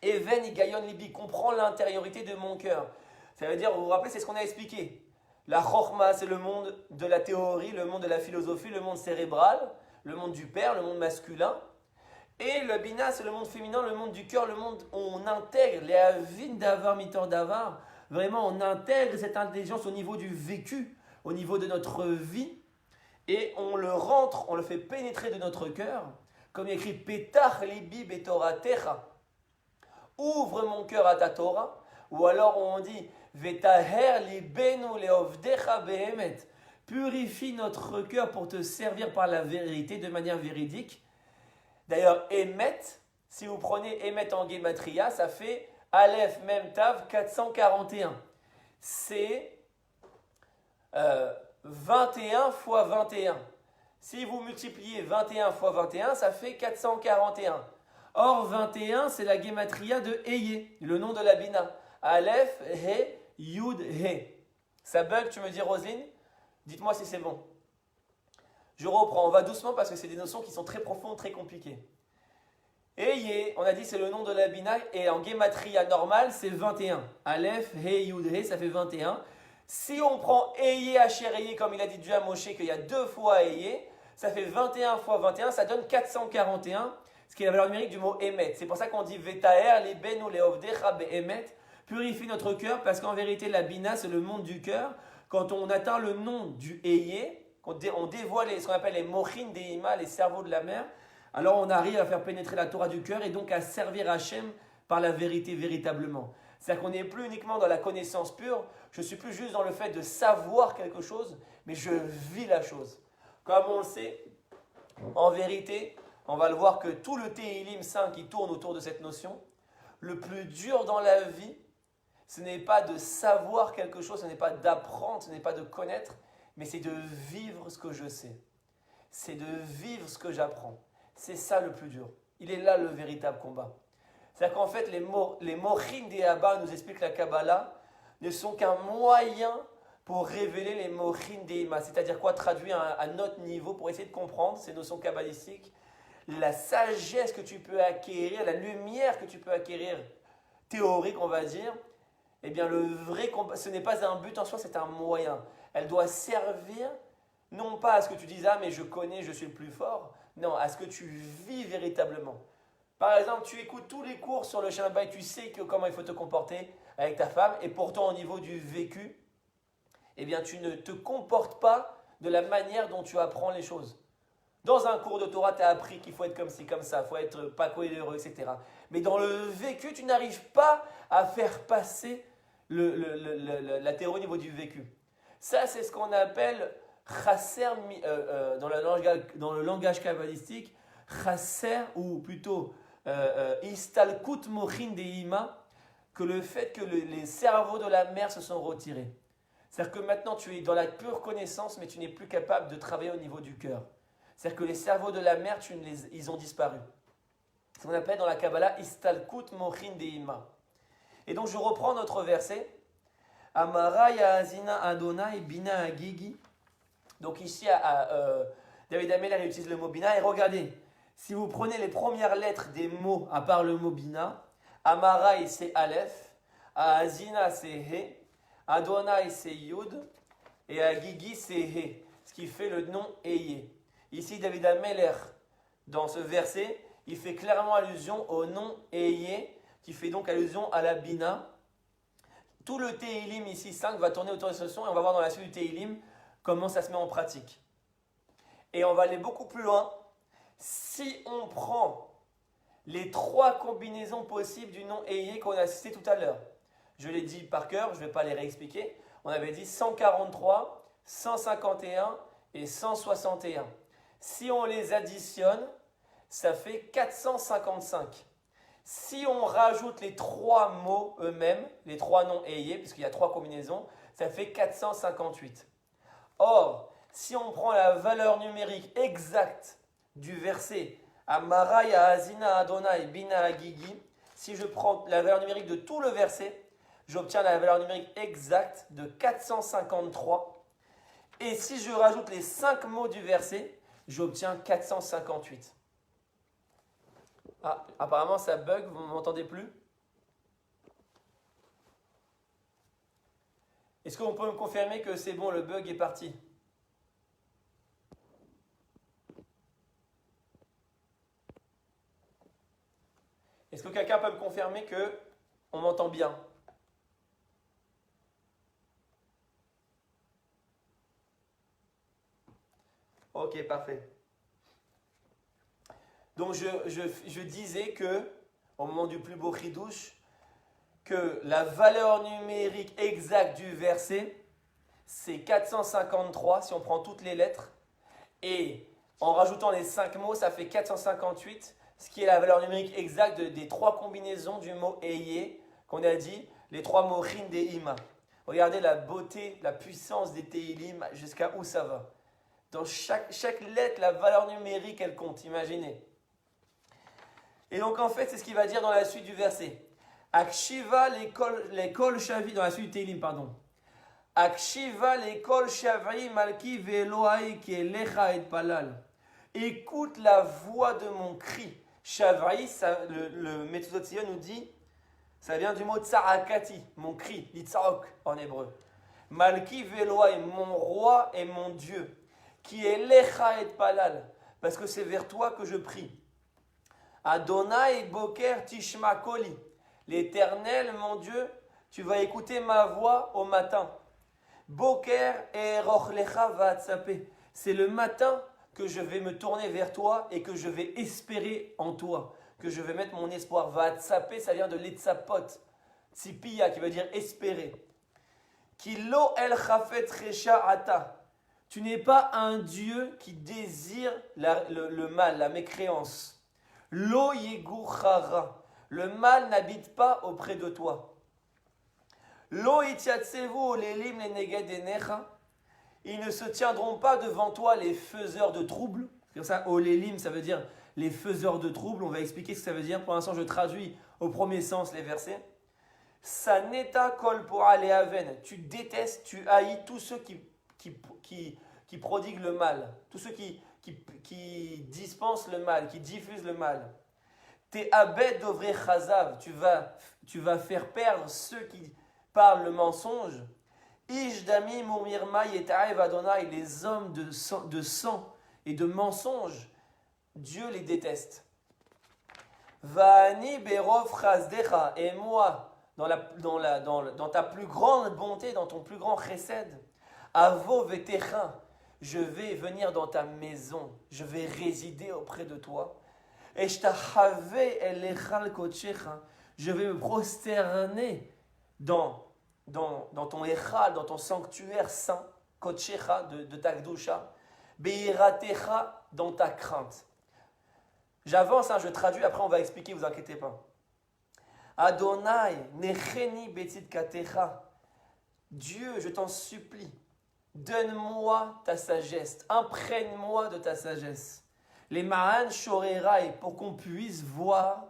Even Igayon Libi, comprend l'intériorité de mon cœur. Ça veut dire, vous vous rappelez, c'est ce qu'on a expliqué. La Chorma, c'est le monde de la théorie, le monde de la philosophie, le monde cérébral, le monde du père, le monde masculin. Et le Bina, c'est le monde féminin, le monde du cœur, le monde où on intègre les Avin d'Avar, Mitor d'Avar. Vraiment, on intègre cette intelligence au niveau du vécu, au niveau de notre vie. Et on le rentre, on le fait pénétrer de notre cœur, comme il écrit Petach libi betoratecha, ouvre mon cœur à ta Torah, ou alors on dit Vetaher libenu leovdecha behemet, purifie notre cœur pour te servir par la vérité de manière véridique. D'ailleurs, Emet, si vous prenez Emet en Gematria, ça fait Aleph Mem Tav 441. C'est 21 fois 21. Si vous multipliez 21 fois 21, ça fait 441. Or, 21, c'est la Gematria de Eye, le nom de la Bina. Aleph, He, Yud, He. Ça bug, tu me dis, Roselyne? Dites-moi si c'est bon. Je reprends, on va doucement parce que c'est des notions qui sont très profondes, très compliquées. Eye, on a dit c'est le nom de la Bina, et en Gematria normale, c'est 21. Aleph, He, Yud, He, ça fait 21. Si on prend Eye, Asher, Eye, comme il a dit Dieu à Moshe, qu'il y a 2 fois Eye, ça fait 21 fois 21, ça donne 441, ce qui est la valeur numérique du mot Emet. C'est pour ça qu'on dit Vetaher, les Ben ou les Ovdecha Behemet, purifie notre cœur, parce qu'en vérité, la Bina, c'est le monde du cœur. Quand on atteint le nom du Eye, on dévoile ce qu'on appelle les Mochin Deima, les cerveaux de la mer, alors on arrive à faire pénétrer la Torah du cœur et donc à servir Hachem par la vérité véritablement. C'est-à-dire qu'on n'est plus uniquement dans la connaissance pure, je ne suis plus juste dans le fait de savoir quelque chose, mais je vis la chose. Comme on le sait, en vérité, on va le voir que tout le Tehillim 5 qui tourne autour de cette notion, le plus dur dans la vie, ce n'est pas de savoir quelque chose, ce n'est pas d'apprendre, ce n'est pas de connaître, mais c'est de vivre ce que je sais. C'est de vivre ce que j'apprends. C'est ça le plus dur. Il est là le véritable combat. C'est-à-dire qu'en fait, les Mochin des Abba, nous explique la Kabbalah, ne sont qu'un moyen pour révéler les Mochin des Ima. C'est-à-dire quoi? Traduire à notre niveau pour essayer de comprendre ces notions kabbalistiques, la sagesse que tu peux acquérir, la lumière que tu peux acquérir, théorique on va dire. Eh bien, le vrai combat, ce n'est pas un but en soi, c'est un moyen. Elle doit servir, non pas à ce que tu dises « Ah, mais je connais, je suis le plus fort », non, à ce que tu vis véritablement. Par exemple, tu écoutes tous les cours sur le Shabbat, tu sais comment il faut te comporter. avec ta femme, et pourtant au niveau du vécu, eh bien tu ne te comportes pas de la manière dont tu apprends les choses. Dans un cours de Torah, tu as appris qu'il faut être comme ci, comme ça, il faut être pas coléreux, etc. Mais dans le vécu, tu n'arrives pas à faire passer la théorie au niveau du vécu. Ça, c'est ce qu'on appelle chasser, dans le langage kabbalistique, chasser, ou plutôt istalkut mochin deima, que le fait que les cerveaux de la mer se sont retirés. C'est-à-dire que maintenant, tu es dans la pure connaissance, mais tu n'es plus capable de travailler au niveau du cœur. C'est-à-dire que les cerveaux de la mer, ils ont disparu. C'est ce qu'on appelle dans la Kabbalah istalkut mochin deima. Et donc, je reprends notre verset. Amara Yaazina Adonai Bina Agigi. Donc ici, David Ameller utilise le mot Bina. Et regardez, si vous prenez les premières lettres des mots, à part le mot Bina, Amarai c'est Aleph, Azina c'est He, Adonai c'est Yud, et Agigi c'est He, ce qui fait le nom Eye. Ici, David Ameller, dans ce verset, il fait clairement allusion au nom Eye, qui fait donc allusion à la Bina. Tout le Tehillim ici, 5, va tourner autour de ce son, et on va voir dans la suite du Tehillim comment ça se met en pratique. Et on va aller beaucoup plus loin. Si on prend les 3 combinaisons possibles du nom Eye qu'on a cité tout à l'heure, je l'ai dit par cœur, je ne vais pas les réexpliquer, on avait dit 143, 151 et 161. Si on les additionne, ça fait 455. Si on rajoute les 3 mots eux-mêmes, les 3 noms Eye, puisqu'il y a 3 combinaisons, ça fait 458. Or, si on prend la valeur numérique exacte du verset Amara Yaazina Adonai Bina Agigi, si je prends la valeur numérique de tout le verset, j'obtiens la valeur numérique exacte de 453. Et si je rajoute les 5 mots du verset, j'obtiens 458. Ah, apparemment ça bug, vous ne m'entendez plus? Est-ce qu'on peut me confirmer que c'est bon, le bug est parti? Est-ce que quelqu'un peut me confirmer que on m'entend bien? Ok, parfait. Donc je disais que, au moment du plus beau chidouche, que la valeur numérique exacte du verset, c'est 453 si on prend toutes les lettres. Et en rajoutant les 5 mots, ça fait 458, ce qui est la valeur numérique exacte des 3 combinaisons du mot Eye, qu'on a dit, les 3 mots Rin de Ima. Regardez la beauté, la puissance des Tehillim, jusqu'à où ça va. Dans chaque lettre, la valeur numérique, elle compte, imaginez. Et donc en fait, c'est ce qu'il va dire dans la suite du verset. Akshiva l'école shavi, dans la suite du Tehillim, pardon. Akshiva l'école shavi malki veloai ki elecha et palal. Écoute la voix de mon cri. Shavi, le Metzudat Tzion nous dit, ça vient du mot tsarakati, mon cri, litzarok en hébreu. Malki veloai, mon roi et mon Dieu, qui est lecha et palal, parce que c'est vers toi que je prie. Adonai boker tishma koli, l'Éternel, mon Dieu, tu vas écouter ma voix au matin. Boker et rochlecha vatsape, c'est le matin que je vais me tourner vers toi et que je vais espérer en toi, que je vais mettre mon espoir. Vatsape, ça vient de l'etzapot, tzipia, qui veut dire espérer. Kilo el chafet recha ata, tu n'es pas un Dieu qui désire le mal, la mécréance. Lo yeguchara, le mal n'habite pas auprès de toi. Lo itiatsevu lelim leneged enecha, ils ne se tiendront pas devant toi les faiseurs de troubles. C'est comme ça, olélim, ça veut dire les faiseurs de troubles. On va expliquer ce que ça veut dire. Pour l'instant, je traduis au premier sens les versets. Saneta kol pora lehaven, tu détestes, tu haïs tous ceux qui prodiguent le mal, tous ceux qui dispensent le mal, qui diffusent le mal. T'es abed dovré chazav, tu vas faire perdre ceux qui parlent le mensonge. Ishdami mumirma yetaev Adonai, les hommes de sang et de mensonge, Dieu les déteste. Va'ani berov chazdecha, et moi, dans ta plus grande bonté, dans ton plus grand chesed. Avo vetecha, je vais venir dans ta maison, je vais résider auprès de toi. Et je vais me prosterner dans ton echal, dans ton sanctuaire saint, kochecha, de ta gdusha, beiratecha, dans ta crainte. J'avance, je traduis, après on va expliquer, vous inquiétez pas. Adonai, necheni betit katecha. Dieu, je t'en supplie, donne-moi ta sagesse, imprègne-moi de ta sagesse. Les ma'an shorerai, pour qu'on puisse voir,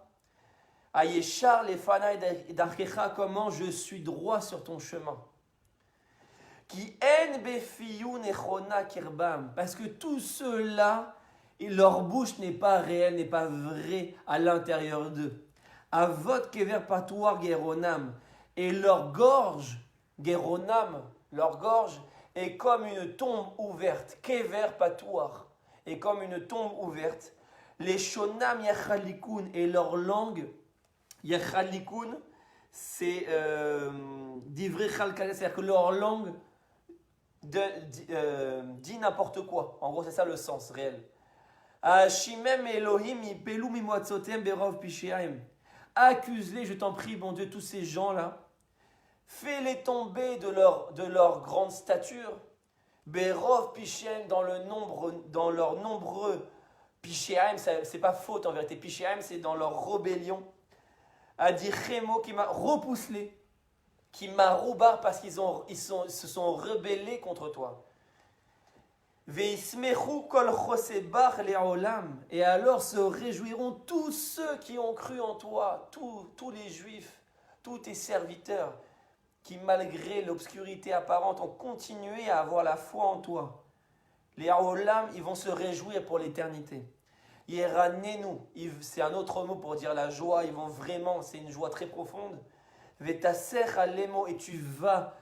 ayeshar les fanai d'arkecha, comment je suis droit sur ton chemin. Qui en befiyu nechona kirbam, parce que tous ceux-là, leur bouche n'est pas réelle, n'est pas vraie à l'intérieur d'eux. Avot kever patoir geronam, et leur gorge, geronam, leur gorge, est comme une tombe ouverte. Kever patoir, est comme une tombe ouverte. Les shonam yachalikoun, et leur langue, yachalikoun, c'est d'ivrei chalkale, c'est-à-dire que leur langue dit n'importe quoi. En gros, c'est ça le sens réel. Ashimem Elohim ipelu mimoatzotem berov pisheim. Accuse-les, je t'en prie, bon Dieu, tous ces gens-là. Fais-les tomber de leur grande stature. Berov pisheim, dans leur nombreux pisheim, c'est pas faute en vérité. Pisheim, c'est dans leur rébellion. Adichemo, repousse-les. Qui maroubar, parce qu'ils se sont rebellés contre toi. Veismechu kol chosebar leolam, et alors se réjouiront tous ceux qui ont cru en toi, tous les juifs, tous tes serviteurs, qui malgré l'obscurité apparente ont continué à avoir la foi en toi. Les haolam, ils vont se réjouir pour l'éternité. Yeranenu, c'est un autre mot pour dire la joie, ils vont vraiment, c'est une joie très profonde. Vetaser alemo, et tu vas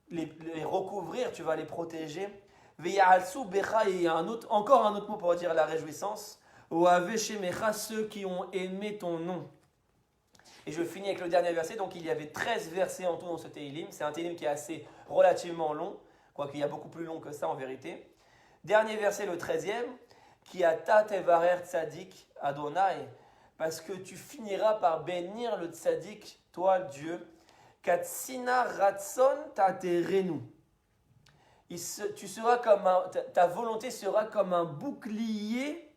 les recouvrir, tu vas les protéger. Veyalsu becha, et encore un autre mot pour dire la réjouissance. Oave shemecha, ceux qui ont aimé ton nom. Et je finis avec le dernier verset. Donc il y avait 13 versets en tout dans ce Téhilim. C'est un Téhilim qui est assez relativement long, quoiqu'il y a beaucoup plus long que ça en vérité. Dernier verset, le 13e. Qui ata tevarer tzadik Adonai, parce que tu finiras par bénir le tzadik, toi Dieu. Katsina ratson taterenu. Ta volonté sera comme un bouclier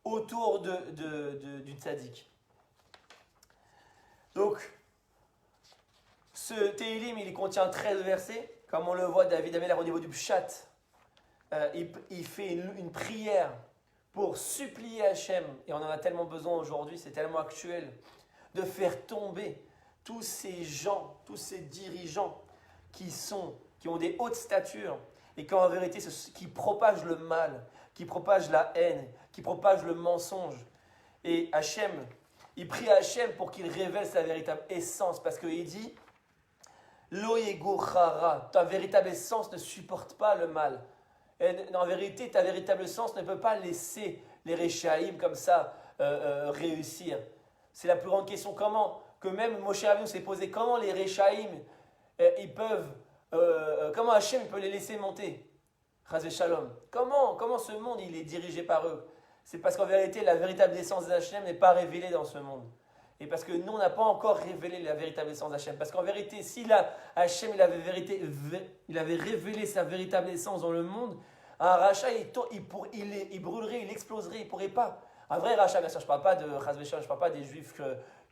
autour du tzaddik. Donc, ce Téhilim, il contient 13 versets. Comme on le voit, David Améler au niveau du pshat, il fait une prière pour supplier Hachem, et on en a tellement besoin aujourd'hui, c'est tellement actuel, de faire tomber tous ces gens, tous ces dirigeants qui ont des hautes statures et qui en vérité qui propagent le mal, qui propagent la haine, qui propagent le mensonge. Et Hachem, il prie à Hachem pour qu'il révèle sa véritable essence, parce qu'il dit Lo yegochara, ta véritable essence ne supporte pas le mal. Et en vérité, ta véritable essence ne peut pas laisser les Réchaïm comme ça réussir. C'est la plus grande question. Comment, que même Moshe Rabbeinu s'est posé, comment les Réchaïm, comment Hachem peut les laisser monter? Chas v'shalom. Comment ce monde il est dirigé par eux? C'est parce qu'en vérité, la véritable essence d'Hachem n'est pas révélée dans ce monde. Et parce que nous, on n'a pas encore révélé la véritable essence d'Hachem. Parce qu'en vérité, si Hachem il avait révélé sa véritable essence dans le monde, un rachat, il brûlerait, il exploserait, il ne pourrait pas. Un vrai rachat, bien sûr, je ne parle pas de Chas v'shalom, je ne parle pas des juifs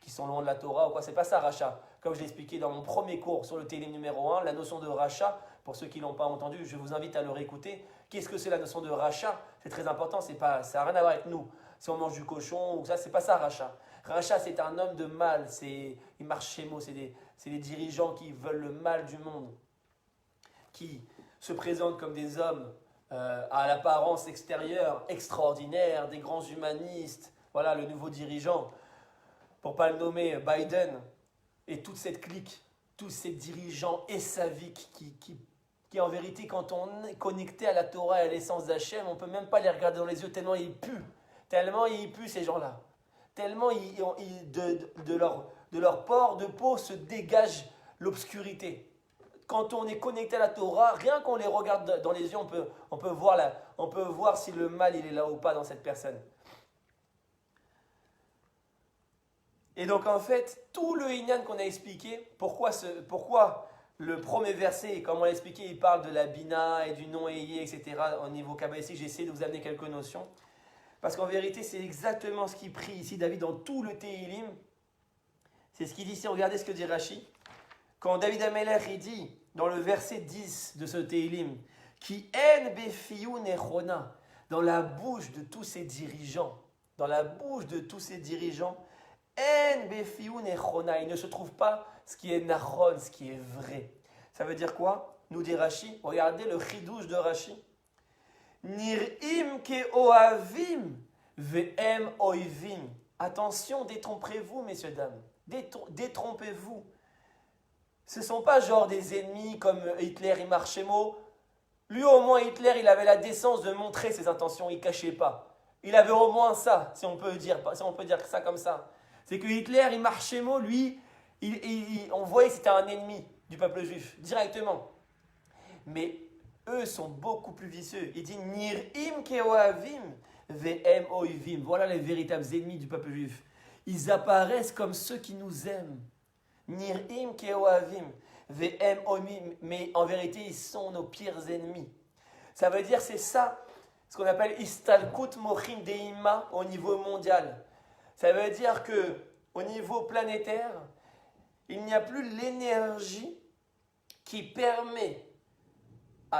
qui sont loin de la Torah ou quoi, c'est pas ça rachat. Comme je l'ai expliqué dans mon premier cours sur le Téhilim numéro 1, la notion de rachat, pour ceux qui ne l'ont pas entendu, je vous invite à le réécouter. Qu'est-ce que c'est la notion de rachat? C'est très important, ça n'a rien à voir avec nous. Si on mange du cochon ou ça, c'est pas ça rachat. Rachat, c'est un homme de mal, il marche chez moi, c'est des dirigeants qui veulent le mal du monde, qui se présentent comme des hommes à l'apparence extérieure extraordinaire, des grands humanistes. Voilà le nouveau dirigeant, pour ne pas le nommer, Biden, et toute cette clique, tous ces dirigeants essaviques qui en vérité, quand on est connecté à la Torah et à l'essence d'Hachem, on ne peut même pas les regarder dans les yeux tellement ils puent ces gens-là. Tellement de leur port de peau se dégage l'obscurité. Quand on est connecté à la Torah, rien qu'on les regarde dans les yeux, on peut voir si le mal il est là ou pas dans cette personne. Et donc en fait, tout le Inyan qu'on a expliqué, pourquoi le premier verset, comme on l'a expliqué, il parle de la Bina et du non-Eyé, etc. Au niveau kabbalistique, j'ai essayé de vous amener quelques notions. Parce qu'en vérité, c'est exactement ce qu'il prie ici, David, dans tout le Tehillim. C'est ce qu'il dit ici, regardez ce que dit Rashi. Quand David Amelech, il dit, dans le verset 10 de ce Tehillim, qui en befiou nechona, dans la bouche de tous ces dirigeants, en befiou nechona, il ne se trouve pas ce qui est nachon, ce qui est vrai. Ça veut dire quoi? Nous dit Rashi, regardez le chidouche de Rashi. Nir'im ke ohavim ve'em oivim. Attention, détrompez-vous, messieurs, dames. Détrompez-vous. Ce ne sont pas genre des ennemis comme Hitler et Marchemo. Lui, au moins, Hitler, il avait la décence de montrer ses intentions, il ne cachait pas. Il avait au moins ça, si on peut dire ça comme ça. C'est que Hitler et Marchemo, lui, on voyait que c'était un ennemi du peuple juif, directement. Mais eux sont beaucoup plus vicieux. Il dit Nir'im keohavim ve'em oivim. Voilà les véritables ennemis du peuple juif. Ils apparaissent comme ceux qui nous aiment. Nir'im keohavim ve'em oivim. Mais en vérité, ils sont nos pires ennemis. Ça veut dire, c'est ça, ce qu'on appelle istalkut mochin deima au niveau mondial. Ça veut dire que au niveau planétaire, il n'y a plus l'énergie qui permet,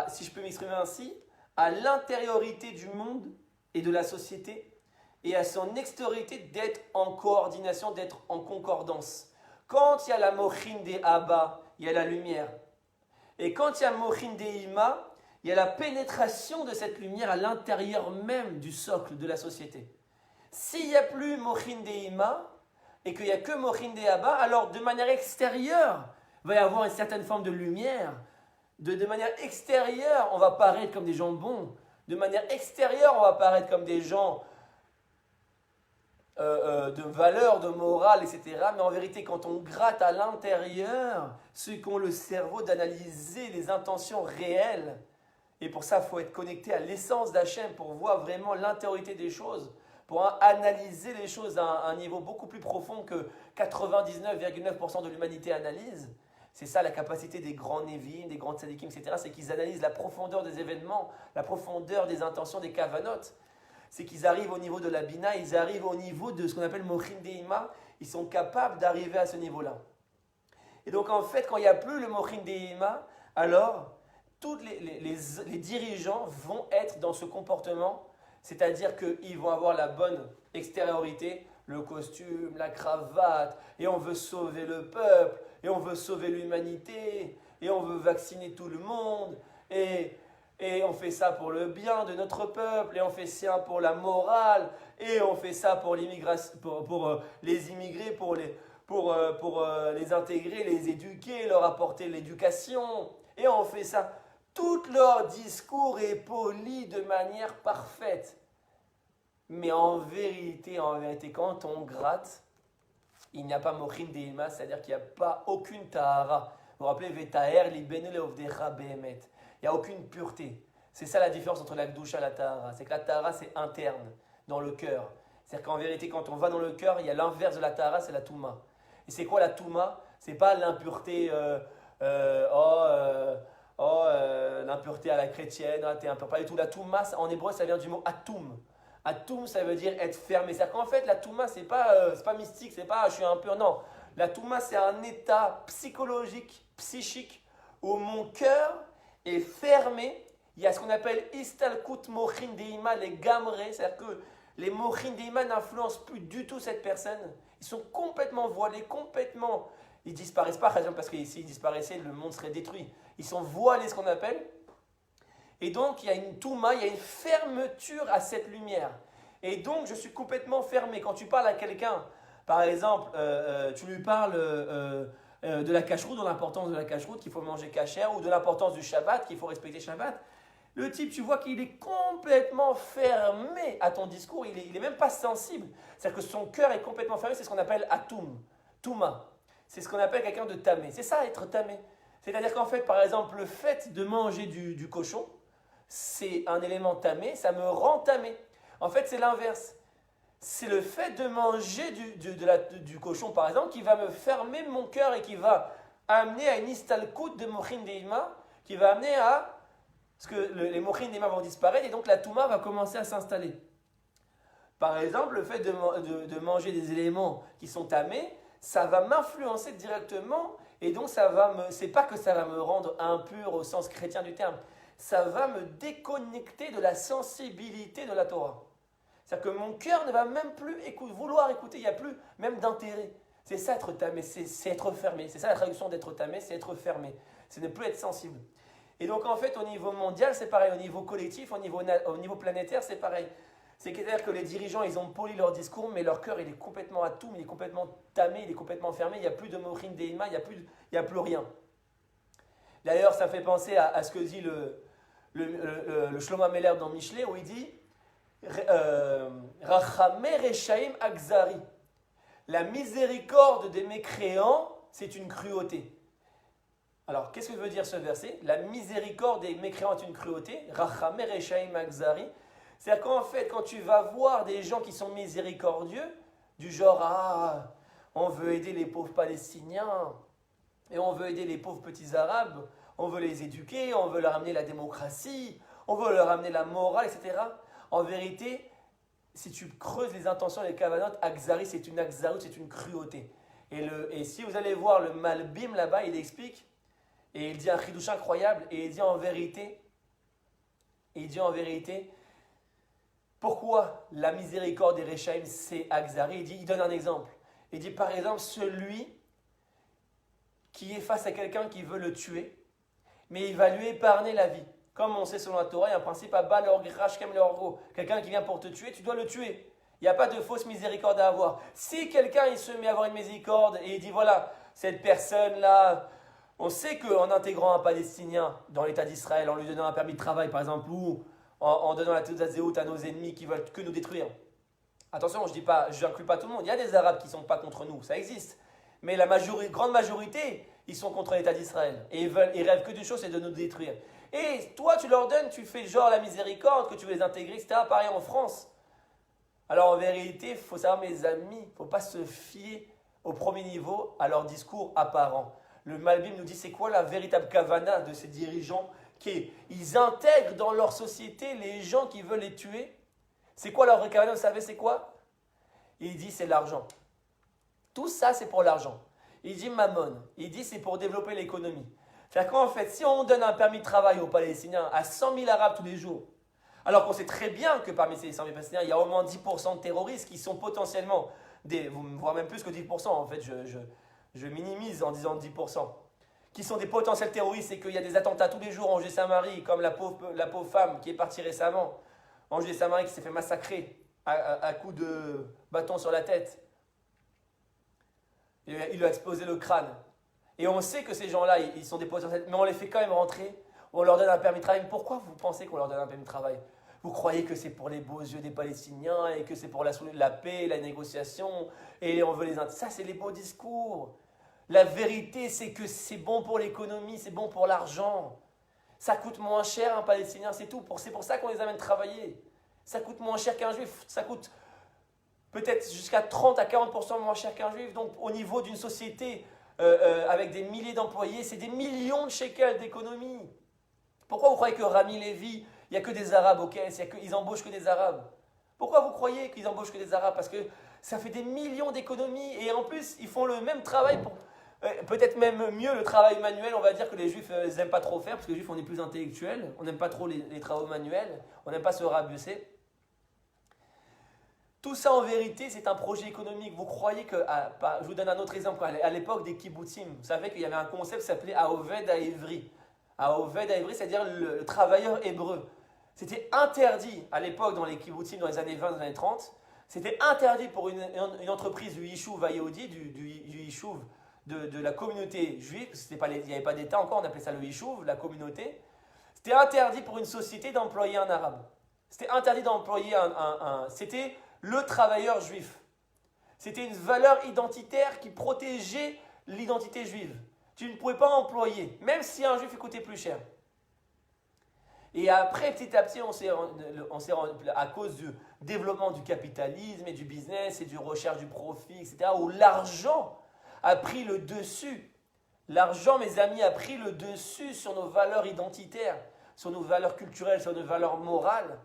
si je peux m'exprimer ainsi, à l'intériorité du monde et de la société et à son extériorité d'être en coordination, d'être en concordance. Quand il y a la mochin des Abba, il y a la lumière. Et quand il y a mochin des Ima, il y a la pénétration de cette lumière à l'intérieur même du socle de la société. S'il n'y a plus mochin des Ima et qu'il n'y a que mochin des Abba, alors de manière extérieure, il va y avoir une certaine forme de lumière. De manière extérieure, on va paraître comme des gens bons. De manière extérieure, on va paraître comme des gens de valeur, de morale, etc. Mais en vérité, quand on gratte à l'intérieur, ceux qui ont le cerveau d'analyser les intentions réelles, et pour ça, il faut être connecté à l'essence d'Hachem pour voir vraiment l'intériorité des choses, pour analyser les choses à un niveau beaucoup plus profond que 99,9% de l'humanité analyse. C'est ça la capacité des grands Névim, des grands tzadikim, etc. C'est qu'ils analysent la profondeur des événements, la profondeur des intentions, des kavanot. C'est qu'ils arrivent au niveau de la Bina, ils arrivent au niveau de ce qu'on appelle Mochin Deima. Ils sont capables d'arriver à ce niveau-là. Et donc en fait, quand il n'y a plus le Mochin Deima, alors tous les dirigeants vont être dans ce comportement, c'est-à-dire qu'ils vont avoir la bonne extériorité, le costume, la cravate, et on veut sauver le peuple, et on veut sauver l'humanité, et on veut vacciner tout le monde, et on fait ça pour le bien de notre peuple, et on fait ça pour la morale, et on fait ça pour l'immigration, pour les immigrés, pour les intégrer, les éduquer, leur apporter l'éducation, et on fait ça. Tout leur discours est poli de manière parfaite. Mais en vérité, quand on gratte, il n'y a pas mochin deilma, c'est-à-dire qu'il n'y a pas aucune tahara. Vous vous rappelez, vetaher libenu leovdecha behemet. Il n'y a aucune pureté. C'est ça la différence entre la gdusha et la tahara. C'est que la tahara, c'est interne, dans le cœur. C'est-à-dire qu'en vérité, quand on va dans le cœur, il y a l'inverse de la tahara, c'est la touma. Et c'est quoi la touma? C'est pas l'impureté, l'impureté à la chrétienne, t'es impur. Pas du tout. La touma, en hébreu, ça vient du mot atum. Atum, ça veut dire être fermé. C'est-à-dire qu'en fait, la touma, c'est pas mystique, c'est pas je suis impur. Non. La touma, c'est un état psychologique, psychique, où mon cœur est fermé. Il y a ce qu'on appelle istalkut mochin deima, les gamrés. C'est-à-dire que les mochin deima n'influencent plus du tout cette personne. Ils sont complètement voilés, complètement. Ils disparaissent pas, parce que s'ils disparaissaient, le monde serait détruit. Ils sont voilés, ce qu'on appelle. Et donc, il y a une touma, il y a une fermeture à cette lumière. Et donc, je suis complètement fermé. Quand tu parles à quelqu'un, par exemple, tu lui parles de la cacheroute, de l'importance de la cacheroute, qu'il faut manger cachère, ou de l'importance du Shabbat, qu'il faut respecter Shabbat. Le type, tu vois qu'il est complètement fermé à ton discours, il est même pas sensible. C'est-à-dire que son cœur est complètement fermé, c'est ce qu'on appelle atum, touma. C'est ce qu'on appelle quelqu'un de tamé. C'est ça, être tamé. C'est-à-dire qu'en fait, par exemple, le fait de manger du cochon, c'est un élément tamé, ça me rend tamé. En fait, c'est l'inverse. C'est le fait de manger du cochon, par exemple, qui va me fermer mon cœur et qui va amener à une istalkout de mochin deima, qui va amener à... Parce que les mochin deima vont disparaître et donc la touma va commencer à s'installer. Par exemple, le fait de manger des éléments qui sont tamés, ça va m'influencer directement et donc c'est pas que ça va me rendre impur au sens chrétien du terme, ça va me déconnecter de la sensibilité de la Torah. C'est-à-dire que mon cœur ne va même plus vouloir écouter, il n'y a plus même d'intérêt. C'est ça être tamé, c'est être fermé. C'est ça la traduction d'être tamé, c'est être fermé. C'est ne plus être sensible. Et donc en fait au niveau mondial c'est pareil, au niveau collectif, au niveau planétaire c'est pareil. C'est-à-dire que les dirigeants ils ont poli leur discours mais leur cœur il est complètement atoum, il est complètement tamé, il est complètement fermé, il n'y a plus de mochin deima, il n'y a plus rien. D'ailleurs ça fait penser à ce que dit le Shlomo Ameler dans Michelet où il dit Rachamé Rechaim Akzari. La miséricorde des mécréants, c'est une cruauté. Alors, qu'est-ce que veut dire ce verset? La miséricorde des mécréants est une cruauté. Rachamé Rechaim Akzari. C'est-à-dire qu'en fait, quand tu vas voir des gens qui sont miséricordieux, du genre, on veut aider les pauvres Palestiniens, et on veut aider les pauvres petits Arabes, on veut les éduquer, on veut leur amener la démocratie, on veut leur amener la morale, etc. En vérité, si tu creuses les intentions des Kavanot, Akzari, c'est une Akzarut, c'est une cruauté. Et si vous allez voir le Malbim là-bas, il explique, et il dit un chidouche incroyable, et il dit en vérité, pourquoi la miséricorde des Rechaim, c'est Akzari? Il donne un exemple. Il dit par exemple, celui qui est face à quelqu'un qui veut le tuer, mais il va lui épargner la vie. Comme on sait selon la Torah, il y a un principe à bas leur grashkem leur gros. Quelqu'un qui vient pour te tuer, tu dois le tuer. Il n'y a pas de fausse miséricorde à avoir. Si quelqu'un il se met à avoir une miséricorde et il dit voilà, cette personne-là, on sait qu'en intégrant un Palestinien dans l'État d'Israël, en lui donnant un permis de travail par exemple, ou en donnant la Teudat Zéhout à nos ennemis qui veulent que nous détruire. Attention, je n'inclus pas tout le monde. Il y a des Arabes qui ne sont pas contre nous, ça existe. Mais la grande majorité, ils sont contre l'État d'Israël. Et ils rêvent que d'une chose, c'est de nous détruire. Et toi, tu leur donnes, tu fais genre la miséricorde, que tu veux les intégrer, etc. Pareil en France. Alors en vérité, il faut savoir, mes amis, il ne faut pas se fier au premier niveau à leur discours apparent. Le Malbim nous dit, c'est quoi la véritable kavana de ces dirigeants ils intègrent dans leur société les gens qui veulent les tuer. C'est quoi leur vraie kavana? Vous savez, c'est quoi? Il dit, c'est l'argent. Tout ça, c'est pour l'argent. Il dit mammon. Il dit, c'est pour développer l'économie. C'est-à-dire qu'en fait, si on donne un permis de travail aux Palestiniens à 100 000 Arabes tous les jours, alors qu'on sait très bien que parmi ces 100 000 Palestiniens, il y a au moins 10% de terroristes qui sont potentiellement voire même plus que 10%, en fait, je minimise en disant 10%, qui sont des potentiels terroristes et qu'il y a des attentats tous les jours en Angers-Saint-Marie, comme la pauvre femme qui est partie récemment, en Angers-Saint-Marie qui s'est fait massacrer à coups de bâton sur la tête. Il lui a explosé le crâne. Et on sait que ces gens-là, ils sont des potentiels, mais on les fait quand même rentrer, on leur donne un permis de travail. Pourquoi vous pensez qu'on leur donne un permis de travail? Vous croyez que c'est pour les beaux yeux des Palestiniens et que c'est pour la paix, la négociation, et on veut les intégrer. Ça, c'est les beaux discours. La vérité, c'est que c'est bon pour l'économie, c'est bon pour l'argent. Ça coûte moins cher un Palestinien, c'est tout. C'est pour ça qu'on les amène travailler. Ça coûte moins cher qu'un Juif. Ça coûte peut-être jusqu'à 30 à 40% moins cher qu'un Juif. Donc, au niveau d'une société avec des milliers d'employés, c'est des millions de shekels d'économie. Pourquoi vous croyez que Rami Lévy, il n'y a que des Arabes au caisse, ils embauchent que des Arabes? Pourquoi vous croyez qu'ils embauchent que des Arabes? Parce que ça fait des millions d'économies et en plus, ils font le même travail, peut-être même mieux le travail manuel. On va dire que les Juifs n'aiment pas trop faire parce que les Juifs, on est plus intellectuels, on n'aime pas trop les travaux manuels, on n'aime pas se rabaisser. Tout ça, en vérité, c'est un projet économique. Vous croyez que... je vous donne un autre exemple. À l'époque des kibbutzim, vous savez qu'il y avait un concept qui s'appelait Aoved Haïvri. Aoved Haïvri, c'est-à-dire le travailleur hébreu. C'était interdit à l'époque dans les kibbutzim, dans les années 20, dans les années 30. C'était interdit pour une entreprise du Yishuv Haïodi, du Yishuv de la communauté juive, parce qu'il n'y avait pas d'État encore, on appelait ça le Yishuv, la communauté. C'était interdit pour une société d'employer un arabe. C'était interdit d'employer C'était le travailleur juif. C'était une valeur identitaire qui protégeait l'identité juive. Tu ne pouvais pas employer, même si un juif coûtait plus cher. Et après, petit à petit, à cause du développement du capitalisme et du business et du recherche du profit, etc., où l'argent a pris le dessus. L'argent, mes amis, a pris le dessus sur nos valeurs identitaires, sur nos valeurs culturelles, sur nos valeurs morales.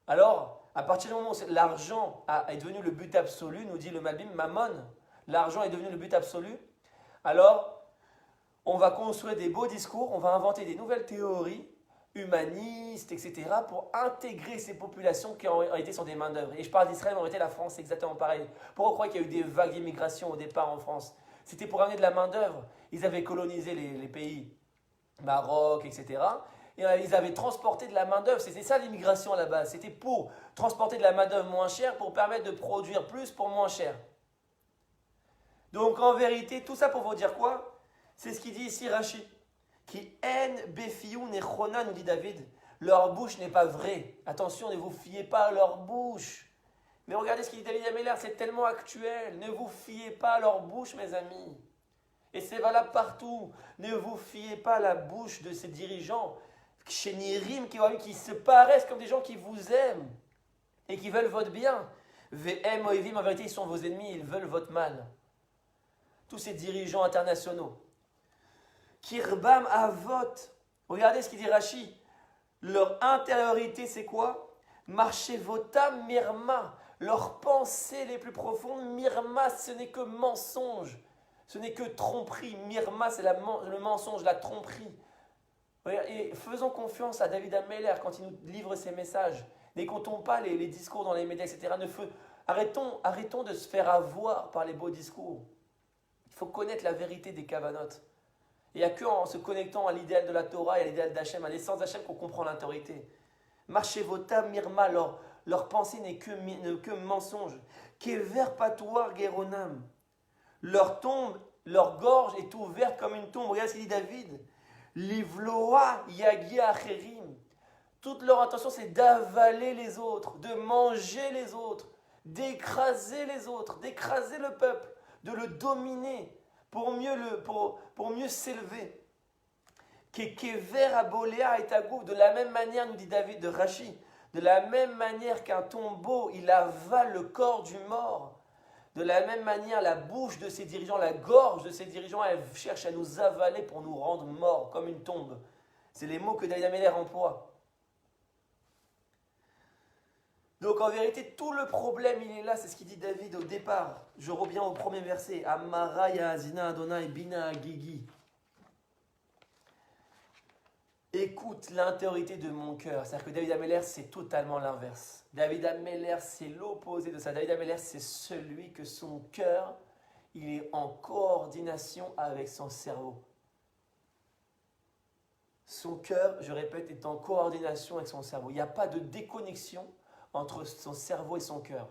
Alors, à partir du moment où l'argent est devenu le but absolu, nous dit le Malbim, Mammon, l'argent est devenu le but absolu, alors on va construire des beaux discours, on va inventer des nouvelles théories humanistes, etc., pour intégrer ces populations qui en réalité sont des main-d'œuvre. Et je parle d'Israël, en réalité la France, c'est exactement pareil. Pourquoi croire qu'il y a eu des vagues d'immigration au départ en France? C'était pour amener de la main-d'œuvre. Ils avaient colonisé les pays, Maroc, etc., et ils avaient transporté de la main-d'œuvre. C'était ça l'immigration à la base. C'était pour transporter de la main-d'œuvre moins chère pour permettre de produire plus pour moins cher. Donc en vérité, tout ça pour vous dire quoi? C'est ce qu'il dit ici Rashi. Qui en befiou nechona, nous dit David. Leur bouche n'est pas vraie. Attention, ne vous fiez pas à leur bouche. Mais regardez ce qu'il dit David Améler, c'est tellement actuel. Ne vous fiez pas à leur bouche, mes amis. Et c'est valable partout. Ne vous fiez pas à la bouche de ces dirigeants chez Nirim qui se paraissent comme des gens qui vous aiment et qui veulent votre bien. VM, Oevim, en vérité, ils sont vos ennemis, ils veulent votre mal. Tous ces dirigeants internationaux. Kirbam Avot. Regardez ce qu'il dit Rashi. Leur intériorité, c'est quoi? Marchevota Mirma. Leurs pensées les plus profondes, Mirma, ce n'est que mensonge. Ce n'est que tromperie. Mirma, c'est le mensonge, la tromperie. Et faisons confiance à David Améler quand il nous livre ses messages. N'écoutons pas les discours dans les médias, etc. Arrêtons de se faire avoir par les beaux discours. Il faut connaître la vérité des kavanotes. Il n'y a qu'en se connectant à l'idéal de la Torah et à l'idéal d'Hachem, à l'essence d'Hachem, qu'on comprend l'autorité. Marchevota Mirma, leur pensée n'est que mensonge. Kever patoir geronam. Leur tombe, leur gorge est ouverte comme une tombe. Regarde ce qu'il dit David. Livloa yagia acherim. Toute leur intention, c'est d'avaler les autres, de manger les autres, d'écraser les autres, d'écraser le peuple, de le dominer pour mieux s'élever. Kekever aboléa et agouf. De la même manière, nous dit David de Rashi, de la même manière qu'un tombeau, il avale le corps du mort. De la même manière, la bouche de ces dirigeants, la gorge de ces dirigeants, elle cherche à nous avaler pour nous rendre morts, comme une tombe. C'est les mots que David Améler emploie. Donc en vérité, tout le problème, il est là, c'est ce qu'il dit David au départ. Je reviens au premier verset. Amara Yazina Adonai Bina Agigi. Écoute l'intériorité de mon cœur. C'est-à-dire que David Améler, c'est totalement l'inverse. David Améler, c'est l'opposé de ça. David Améler, c'est celui que son cœur, il est en coordination avec son cerveau. Son cœur, je répète, est en coordination avec son cerveau. Il n'y a pas de déconnexion entre son cerveau et son cœur.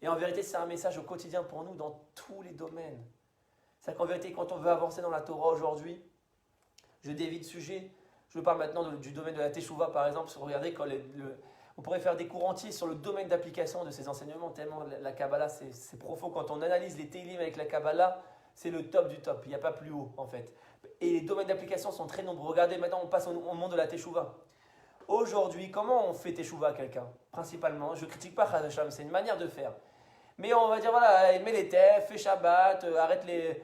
Et en vérité, c'est un message au quotidien pour nous dans tous les domaines. C'est-à-dire qu'en vérité, quand on veut avancer dans la Torah aujourd'hui, je dévie de sujet. Je parle maintenant du domaine de la Teshuvah, par exemple. Regardez, on pourrait faire des cours entiers sur le domaine d'application de ces enseignements, tellement la Kabbalah, c'est profond. Quand on analyse les Télim avec la Kabbalah, c'est le top du top. Il n'y a pas plus haut, en fait. Et les domaines d'application sont très nombreux. Regardez, maintenant, on passe au monde de la Teshuvah. Aujourd'hui, comment on fait Teshuvah à quelqu'un? Principalement, je ne critique pas Chazacham, c'est une manière de faire. Mais on va dire, voilà, mets les tefs, fais Shabbat, arrête les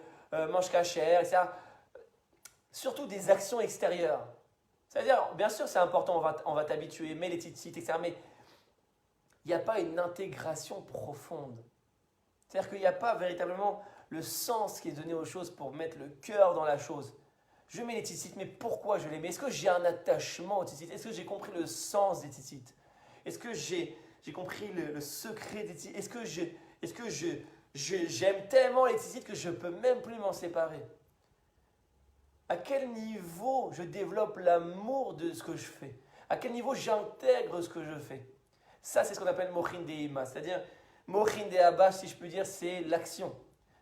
mange kasher, etc. Surtout des actions extérieures. C'est-à-dire, bien sûr, c'est important, on va t'habituer, mets les tzitzit, etc. Mais il n'y a pas une intégration profonde. C'est-à-dire qu'il n'y a pas véritablement le sens qui est donné aux choses pour mettre le cœur dans la chose. Je mets les tzitzit, mais pourquoi je les mets? Est-ce que j'ai un attachement aux tzitzit? Est-ce que j'ai compris le sens des tzitzit? Est-ce que j'ai compris le secret des tzitzit? Est-ce que j'aime tellement les tzitzit que je ne peux même plus m'en séparer? À quel niveau je développe l'amour de ce que je fais? À quel niveau j'intègre ce que je fais? Ça, c'est ce qu'on appelle Mochin Deima. C'est-à-dire, Mochin Deaba, si je peux dire, c'est l'action.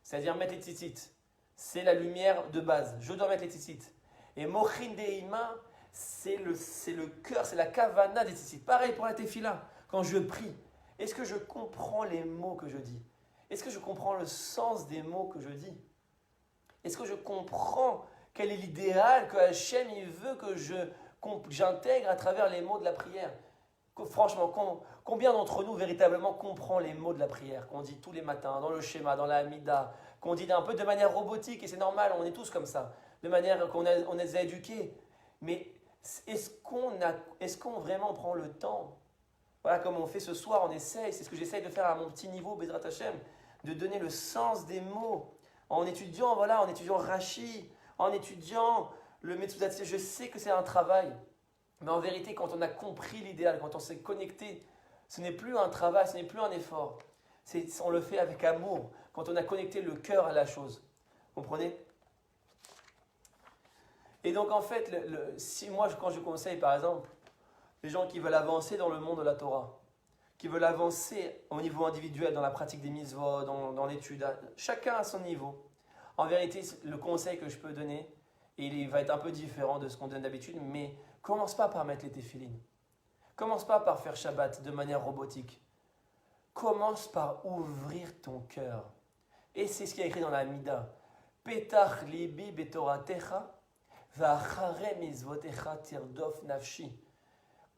C'est-à-dire mettre les tzitzit. C'est la lumière de base. Je dois mettre les tzitzit. Et Mochin Deima, c'est le cœur, c'est la kavana des tzitzit. Pareil pour la tefila, quand je prie, est-ce que je comprends les mots que je dis? Est-ce que je comprends le sens des mots que je dis? Est-ce que je comprends quel est l'idéal que Hachem il veut que j'intègre à travers les mots de la prière? Franchement, combien d'entre nous véritablement comprend les mots de la prière qu'on dit tous les matins, dans le schéma, dans la Hamida, qu'on dit un peu de manière robotique, et c'est normal, on est tous comme ça, de manière qu'on les a éduqués. Mais est-ce qu'on vraiment prend le temps? Voilà, comme on fait ce soir, on essaye, c'est ce que j'essaye de faire à mon petit niveau, Bezrat Hashem, de donner le sens des mots, en étudiant Rashi, en étudiant le Metzudat. Je sais que c'est un travail, mais en vérité, quand on a compris l'idéal, quand on s'est connecté, ce n'est plus un travail, ce n'est plus un effort. On le fait avec amour, quand on a connecté le cœur à la chose. Vous comprenez? Et donc en fait, si moi, quand je conseille par exemple, les gens qui veulent avancer dans le monde de la Torah, qui veulent avancer au niveau individuel, dans la pratique des mitzvot, dans l'étude, chacun à son niveau. En vérité, le conseil que je peux donner, et il va être un peu différent de ce qu'on donne d'habitude, mais commence pas par mettre les téphilines. Commence pas par faire Shabbat de manière robotique. Commence par ouvrir ton cœur. Et c'est ce qui est écrit dans la Hamida. Petach libi betoratecha va'achare mizvotecha tirdof nafshi.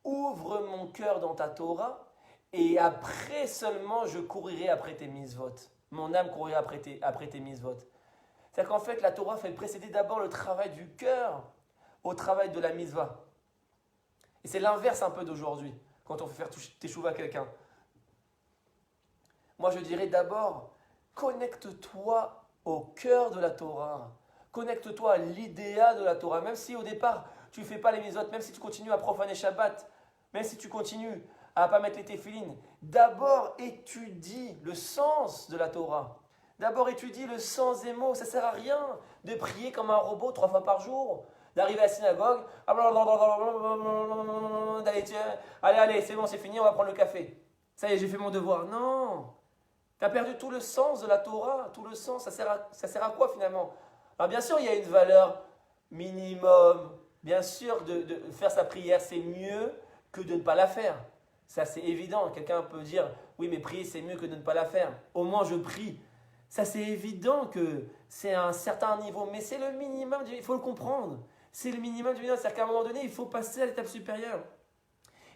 Ouvre mon cœur dans ta Torah, et après seulement je courirai après tes mitzvot. Mon âme courira après tes mitzvot. C'est-à-dire qu'en fait, la Torah fait précéder d'abord le travail du cœur au travail de la mitzvah. Et c'est l'inverse un peu d'aujourd'hui, quand on fait faire teshuva à quelqu'un. Moi, je dirais d'abord, connecte-toi au cœur de la Torah. Connecte-toi à l'idéal de la Torah. Même si au départ, tu ne fais pas les mitzvot, même si tu continues à profaner Shabbat, même si tu continues à ne pas mettre les téphilines, d'abord étudie le sens de la Torah. D'abord étudie le sens des mots. Ça ne sert à rien de prier comme un robot 3 fois par jour, d'arriver à la synagogue, allez, c'est bon, c'est fini, on va prendre le café. Ça y est, j'ai fait mon devoir. Non, tu as perdu tout le sens de la Torah, tout le sens. Ça sert à quoi finalement? Alors bien sûr, il y a une valeur minimum. Bien sûr, de faire sa prière, c'est mieux que de ne pas la faire. Ça, c'est évident. Quelqu'un peut dire, oui, mais prier, c'est mieux que de ne pas la faire. Au moins, je prie. Ça, c'est évident que c'est à un certain niveau, mais c'est le minimum, il faut le comprendre. C'est le minimum du minimum, c'est-à-dire qu'à un moment donné, il faut passer à l'étape supérieure.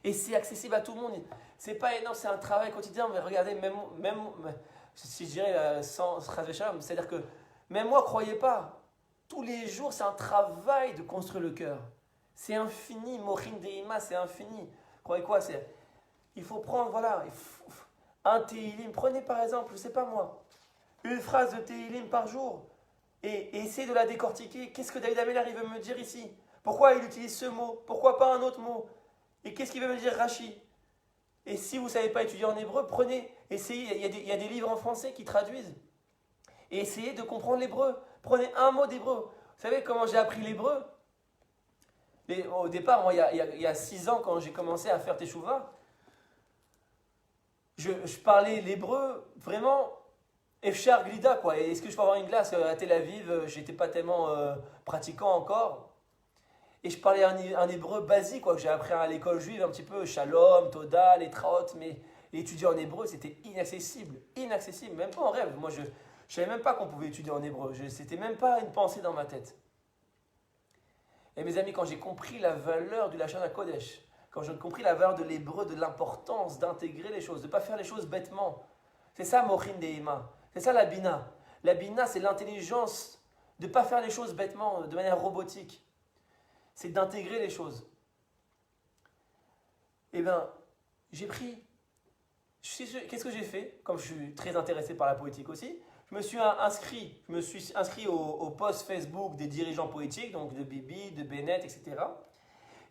Et c'est accessible à tout le monde. C'est pas énorme, c'est un travail quotidien, mais regardez, même si je dirais sans Shalom, c'est-à-dire que même moi, croyez pas, tous les jours, c'est un travail de construire le cœur. C'est infini, Mochin Deima, c'est infini. Croyez quoi? Il faut prendre, voilà, un Tehillim. Prenez par exemple, je sais pas moi, une phrase de Tehillim par jour et essayez de la décortiquer. Qu'est-ce que David Amélar veut me dire ici? Pourquoi il utilise ce mot? Pourquoi pas un autre mot? Et qu'est-ce qu'il veut me dire Rashi? Et si vous ne savez pas étudier en hébreu, prenez, essayez, il y a des livres en français qui traduisent. Et essayez de comprendre l'hébreu. Prenez un mot d'hébreu. Vous savez comment j'ai appris l'hébreu? Au départ, moi, il y a 6 ans, quand j'ai commencé à faire Teshuvah, je parlais l'hébreu vraiment Efshar Glida, quoi. Est-ce que je peux avoir une glace à Tel Aviv? J'étais pas tellement pratiquant encore. Et je parlais un hébreu basique, quoi, que j'ai appris à l'école juive, un petit peu Shalom, Toda, les Traot, mais étudier en hébreu, c'était inaccessible. Inaccessible, même pas en rêve. Moi, je ne savais même pas qu'on pouvait étudier en hébreu. C'était même pas une pensée dans ma tête. Et mes amis, quand j'ai compris la valeur du Lachon HaKodesh, quand j'ai compris la valeur de l'hébreu, de l'importance d'intégrer les choses, de ne pas faire les choses bêtement, c'est ça Mochin Deima, c'est ça la Bina. La Bina, c'est l'intelligence de ne pas faire les choses bêtement, de manière robotique. C'est d'intégrer les choses. Eh bien, j'ai pris. Qu'est-ce que j'ai fait? Comme je suis très intéressé par la poétique aussi, je me suis inscrit au post Facebook des dirigeants poétiques, donc de Bibi, de Bennett, etc.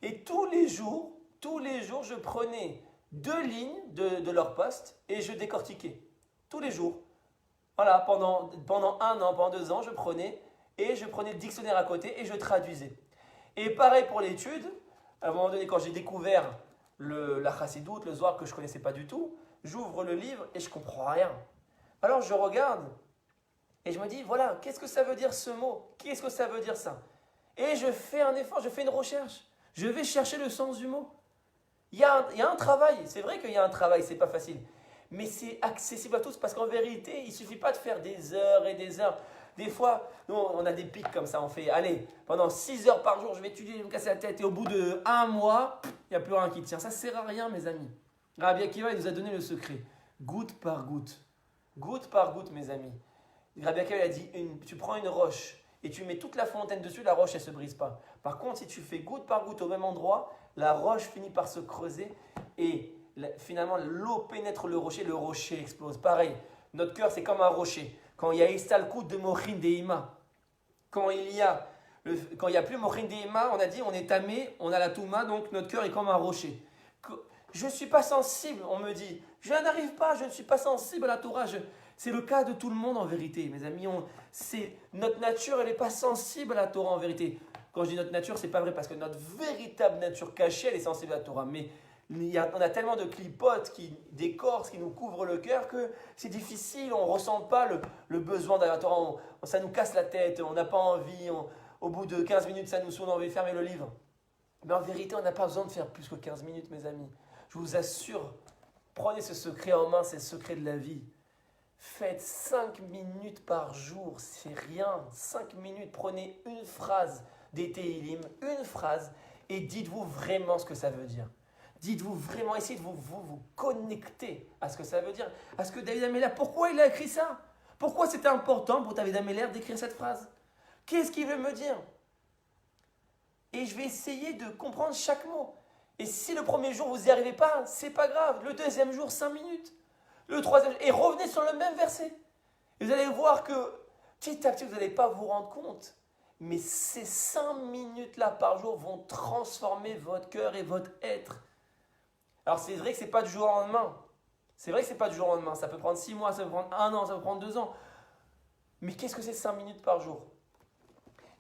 Et tous les jours, je prenais 2 lignes de leur post et je décortiquais. Tous les jours. Voilà, pendant 1 an, pendant 2 ans, je prenais le dictionnaire à côté et je traduisais. Et pareil pour l'étude, à un moment donné, quand j'ai découvert la chassidoute, le zohar que je ne connaissais pas du tout, j'ouvre le livre et je ne comprends rien. Alors je regarde et je me dis, voilà, qu'est-ce que ça veut dire ce mot? Qu'est-ce que ça veut dire ça? Et je fais un effort, je fais une recherche. Je vais chercher le sens du mot. Il y a un travail, c'est vrai qu'il y a un travail, c'est pas facile. Mais c'est accessible à tous parce qu'en vérité, il ne suffit pas de faire des heures et des heures. Des fois, nous, on a des pics comme ça. On fait, allez, pendant 6 heures par jour, je vais étudier, je vais me casser la tête. Et au bout de 1 mois, il n'y a plus rien qui tient. Ça ne sert à rien, mes amis. Rabbi Akiva, il nous a donné le secret. Goutte par goutte. Goutte par goutte, mes amis. Rabbi Akiva, il a dit, tu prends une roche et tu mets toute la fontaine dessus, la roche, elle ne se brise pas. Par contre, si tu fais goutte par goutte au même endroit, la roche finit par se creuser et finalement, l'eau pénètre le rocher explose. Pareil, notre cœur, c'est comme un rocher. Quand il y a Istalkout de Mochin Deima, quand il y a plus Mochin Deima, on a dit, on est tamé, on a la Touma, donc notre cœur est comme un rocher. Je ne suis pas sensible, on me dit. Je n'arrive pas, je ne suis pas sensible à la Torah. C'est le cas de tout le monde en vérité, mes amis. Notre nature, elle n'est pas sensible à la Torah en vérité. Quand je dis notre nature, ce n'est pas vrai parce que notre véritable nature cachée, elle est sensible à la Torah. Mais on a tellement de clipotes, d'écorces qui nous couvrent le cœur que c'est difficile, on ne ressent pas le besoin de la Torah. Ça nous casse la tête, on n'a pas envie. Au bout de 15 minutes, ça nous saoule, on veut fermer le livre. Mais en vérité, on n'a pas besoin de faire plus que 15 minutes, mes amis. Je vous assure, prenez ce secret en main, c'est le secret de la vie. Faites 5 minutes par jour, c'est rien. 5 minutes, prenez une phrase des Tehillim, une phrase, et dites-vous vraiment ce que ça veut dire. Dites-vous vraiment, essayez de vous connecter à ce que ça veut dire. À ce que David Ameller, pourquoi il a écrit ça? Pourquoi c'était important pour David Ameller d'écrire cette phrase? Qu'est-ce qu'il veut me dire? Et je vais essayer de comprendre chaque mot. Et si le premier jour vous n'y arrivez pas, c'est pas grave. Le deuxième jour, 5 minutes. Le troisième, et revenez sur le même verset. Et vous allez voir que petit à petit, vous n'allez pas vous rendre compte. Mais ces 5 minutes-là par jour vont transformer votre cœur et votre être. Alors c'est vrai que ce n'est pas du jour au lendemain. C'est vrai que ce n'est pas du jour au lendemain. Ça peut prendre 6 mois, ça peut prendre 1 an, ça peut prendre 2 ans. Mais qu'est-ce que c'est 5 minutes par jour?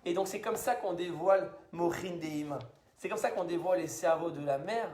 Et donc c'est comme ça qu'on dévoile Mochin Deima. C'est comme ça qu'on dévoile les cerveaux de la mère.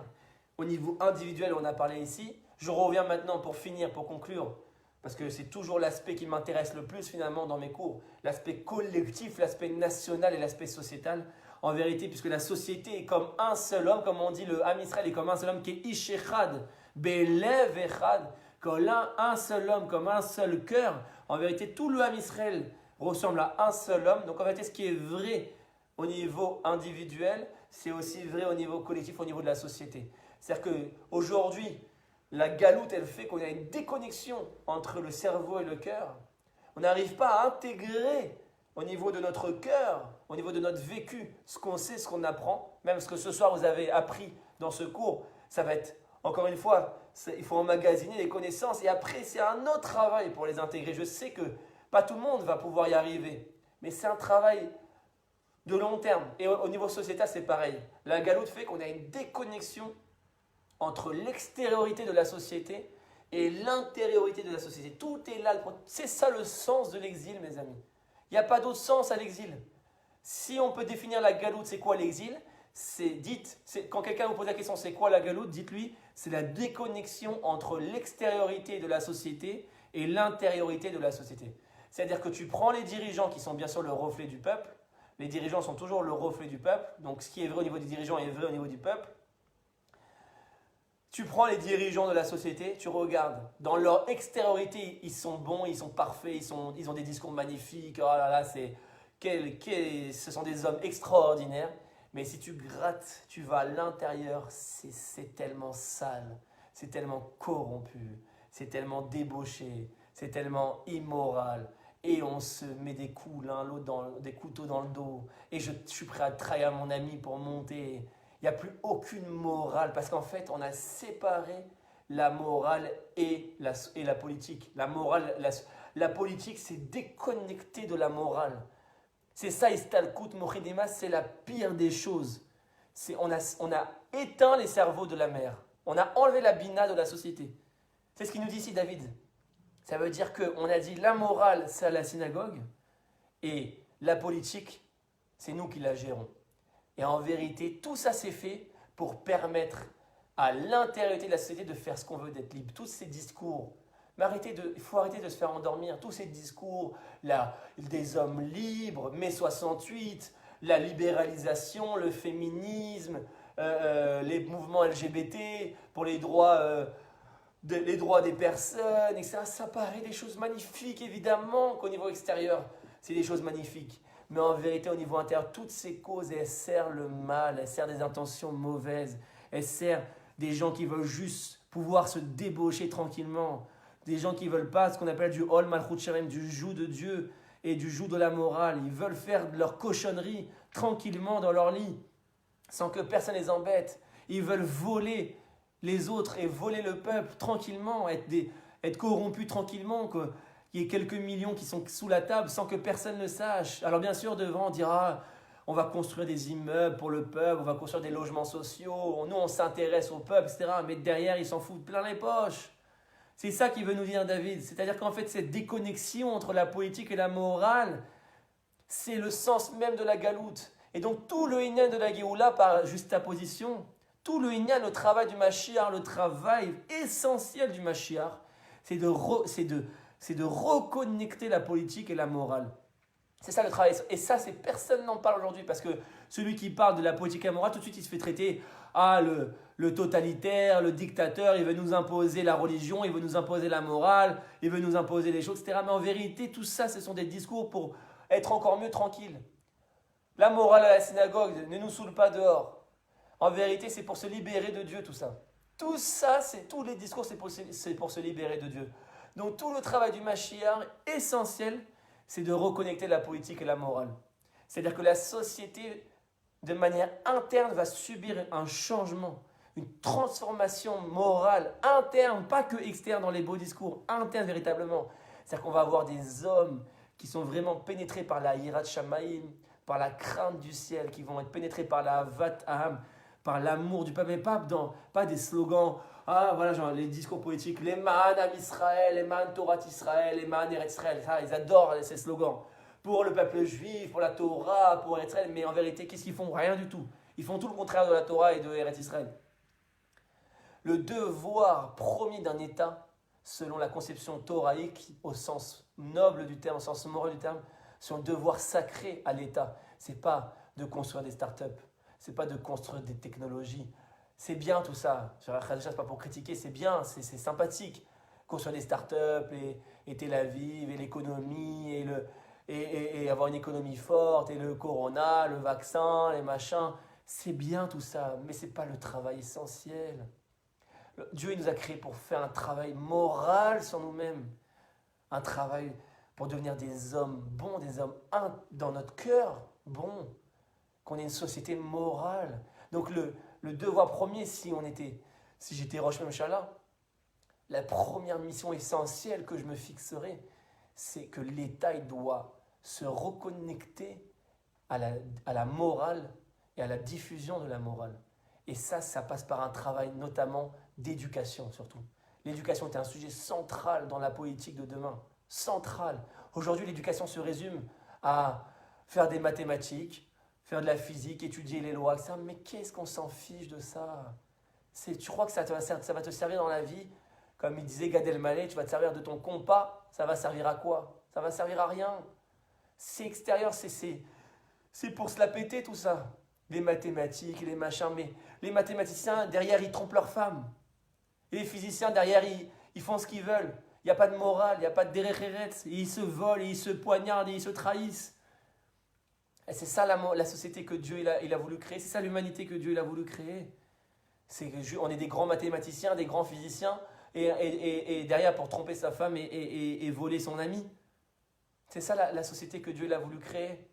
Au niveau individuel, on a parlé ici. Je reviens maintenant pour finir, pour conclure, parce que c'est toujours l'aspect qui m'intéresse le plus finalement dans mes cours. L'aspect collectif, l'aspect national et l'aspect sociétal. En vérité, puisque la société est comme un seul homme, comme on dit, le Ham Israël est comme un seul homme qui est Ish Echad, Belev Echad, comme un seul homme, comme un seul cœur. En vérité, tout le Ham Israël ressemble à un seul homme. Donc en vérité, ce qui est vrai au niveau individuel, c'est aussi vrai au niveau collectif, au niveau de la société. C'est-à-dire qu'aujourd'hui, la galoute, elle fait qu'on a une déconnexion entre le cerveau et le cœur. On n'arrive pas à intégrer au niveau de notre cœur, au niveau de notre vécu, ce qu'on sait, ce qu'on apprend. Même ce que ce soir vous avez appris dans ce cours, ça va être, encore une fois, il faut emmagasiner les connaissances et après c'est un autre travail pour les intégrer. Je sais que pas tout le monde va pouvoir y arriver, mais c'est un travail de long terme. Et au niveau sociétal, c'est pareil. La galoute fait qu'on a une déconnexion entre l'extériorité de la société et l'intériorité de la société. Tout est là. C'est ça le sens de l'exil, mes amis. Il n'y a pas d'autre sens à l'exil. Si on peut définir la galoute, c'est quoi l'exil? Quand quelqu'un vous pose la question, c'est quoi la galoute? Dites-lui, c'est la déconnexion entre l'extériorité de la société et l'intériorité de la société. C'est-à-dire que tu prends les dirigeants qui sont bien sûr le reflet du peuple. Les dirigeants sont toujours le reflet du peuple. Donc ce qui est vrai au niveau des dirigeants est vrai au niveau du peuple. Tu prends les dirigeants de la société, tu regardes, dans leur extériorité, ils sont bons, ils sont parfaits, ils ont des discours magnifiques, oh là là, ce sont des hommes extraordinaires. Mais si tu grattes, tu vas à l'intérieur, c'est tellement sale, c'est tellement corrompu, c'est tellement débauché, c'est tellement immoral. Et on se met des coups l'un l'autre, des couteaux dans le dos. Et je suis prêt à trahir mon ami pour monter. Il n'y a plus aucune morale parce qu'en fait, on a séparé la morale et la politique. La morale, la politique, c'est déconnecté de la morale. C'est ça, Istalkout Mochidema, c'est la pire des choses. On a éteint les cerveaux de la mère. On a enlevé la bina de la société. C'est ce qu'il nous dit ici, David. Ça veut dire qu'on a dit la morale, c'est à la synagogue et la politique, c'est nous qui la gérons. Et en vérité, tout ça s'est fait pour permettre à l'intériorité de la société de faire ce qu'on veut, d'être libre. Tous ces discours, mais il faut arrêter de se faire endormir. Tous ces discours, là, des hommes libres, mai 68, la libéralisation, le féminisme, les mouvements LGBT, pour les droits des personnes, etc. Ça paraît des choses magnifiques, évidemment, qu'au niveau extérieur, c'est des choses magnifiques. Mais en vérité, au niveau intérieur, toutes ces causes, elles servent le mal, elles servent des intentions mauvaises, elles servent des gens qui veulent juste pouvoir se débaucher tranquillement, des gens qui ne veulent pas ce qu'on appelle du Ol Malchut Shem, du joug de Dieu et du joug de la morale. Ils veulent faire de leur cochonnerie tranquillement dans leur lit, sans que personne les embête. Ils veulent voler les autres et voler le peuple tranquillement, être corrompus tranquillement, qu'il y ait quelques millions qui sont sous la table sans que personne ne sache. Alors bien sûr, devant, on dira, on va construire des immeubles pour le peuple, on va construire des logements sociaux, nous on s'intéresse au peuple, etc. Mais derrière, ils s'en foutent plein les poches. C'est ça qu'il veut nous dire David. C'est-à-dire qu'en fait, cette déconnexion entre la politique et la morale, c'est le sens même de la galoute. Et donc tout le Inyan de la Géoula, par juxtaposition, tout le Inyan, le travail du Mashiach, le travail essentiel du Mashiach, c'est de reconnecter la politique et la morale. C'est ça le travail. Et ça, personne n'en parle aujourd'hui parce que celui qui parle de la politique et la morale, tout de suite, il se fait traiter le totalitaire, le dictateur, il veut nous imposer la religion, il veut nous imposer la morale, il veut nous imposer les choses, etc. Mais en vérité, tout ça, ce sont des discours pour être encore mieux tranquille. La morale à la synagogue, ne nous saoule pas dehors. En vérité, c'est pour se libérer de Dieu, tout ça. Tout ça, tous les discours, c'est pour se libérer de Dieu. Donc tout le travail du Mashiach, essentiel, c'est de reconnecter la politique et la morale. C'est-à-dire que la société, de manière interne, va subir un changement, une transformation morale interne, pas que externe dans les beaux discours, interne véritablement. C'est-à-dire qu'on va avoir des hommes qui sont vraiment pénétrés par la Yirat Shamayim, par la crainte du ciel, qui vont être pénétrés par la Avat Aham, par l'amour du peuple, mais pas des slogans, voilà, genre les discours politiques, les Man Am Israël, les Man Torah Israël, les Man Eretz Israël, ça, ils adorent ces slogans. Pour le peuple juif, pour la Torah, pour Eretz Israël, mais en vérité, qu'est-ce qu'ils font? Rien du tout. Ils font tout le contraire de la Torah et de Eretz Israël. Le devoir premier d'un État, selon la conception thoraïque, au sens noble du terme, au sens moral du terme, c'est un devoir sacré à l'État. C'est pas de construire des startups, c'est pas de construire des technologies. C'est bien tout ça. C'est pas pour critiquer, c'est bien, c'est sympathique. Construire des startups et Tel Aviv et l'économie et avoir une économie forte et le corona, le vaccin, les machins. C'est bien tout ça, mais c'est pas le travail essentiel. Dieu il nous a créés pour faire un travail moral sur nous-mêmes. Un travail pour devenir des hommes bons, des hommes dans notre cœur bons. Qu'on ait une société morale. Donc le devoir premier, si j'étais Rosh Mimshala, la première mission essentielle que je me fixerais, c'est que l'État il doit se reconnecter à la morale et à la diffusion de la morale. Et ça passe par un travail notamment d'éducation surtout. L'éducation est un sujet central dans la politique de demain. Central. Aujourd'hui, l'éducation se résume à faire des mathématiques, faire de la physique, étudier les lois, etc. Mais qu'est-ce qu'on s'en fiche de ça? Tu crois que ça va te servir dans la vie? Comme il disait Gad Elmaleh, tu vas te servir de ton compas, ça va servir à quoi? Ça va servir à rien. C'est extérieur, c'est pour se la péter tout ça. Les mathématiques, les machins, mais les mathématiciens, derrière, ils trompent leurs femmes. Et les physiciens, derrière, ils font ce qu'ils veulent. Il n'y a pas de morale, il n'y a pas de derech eretz. Ils se volent, ils se poignardent, ils se trahissent. Et c'est ça la société que Dieu il a voulu créer, c'est ça l'humanité que Dieu il a voulu créer. On est des grands mathématiciens, des grands physiciens, et derrière pour tromper sa femme et voler son ami. C'est ça la société que Dieu il a voulu créer.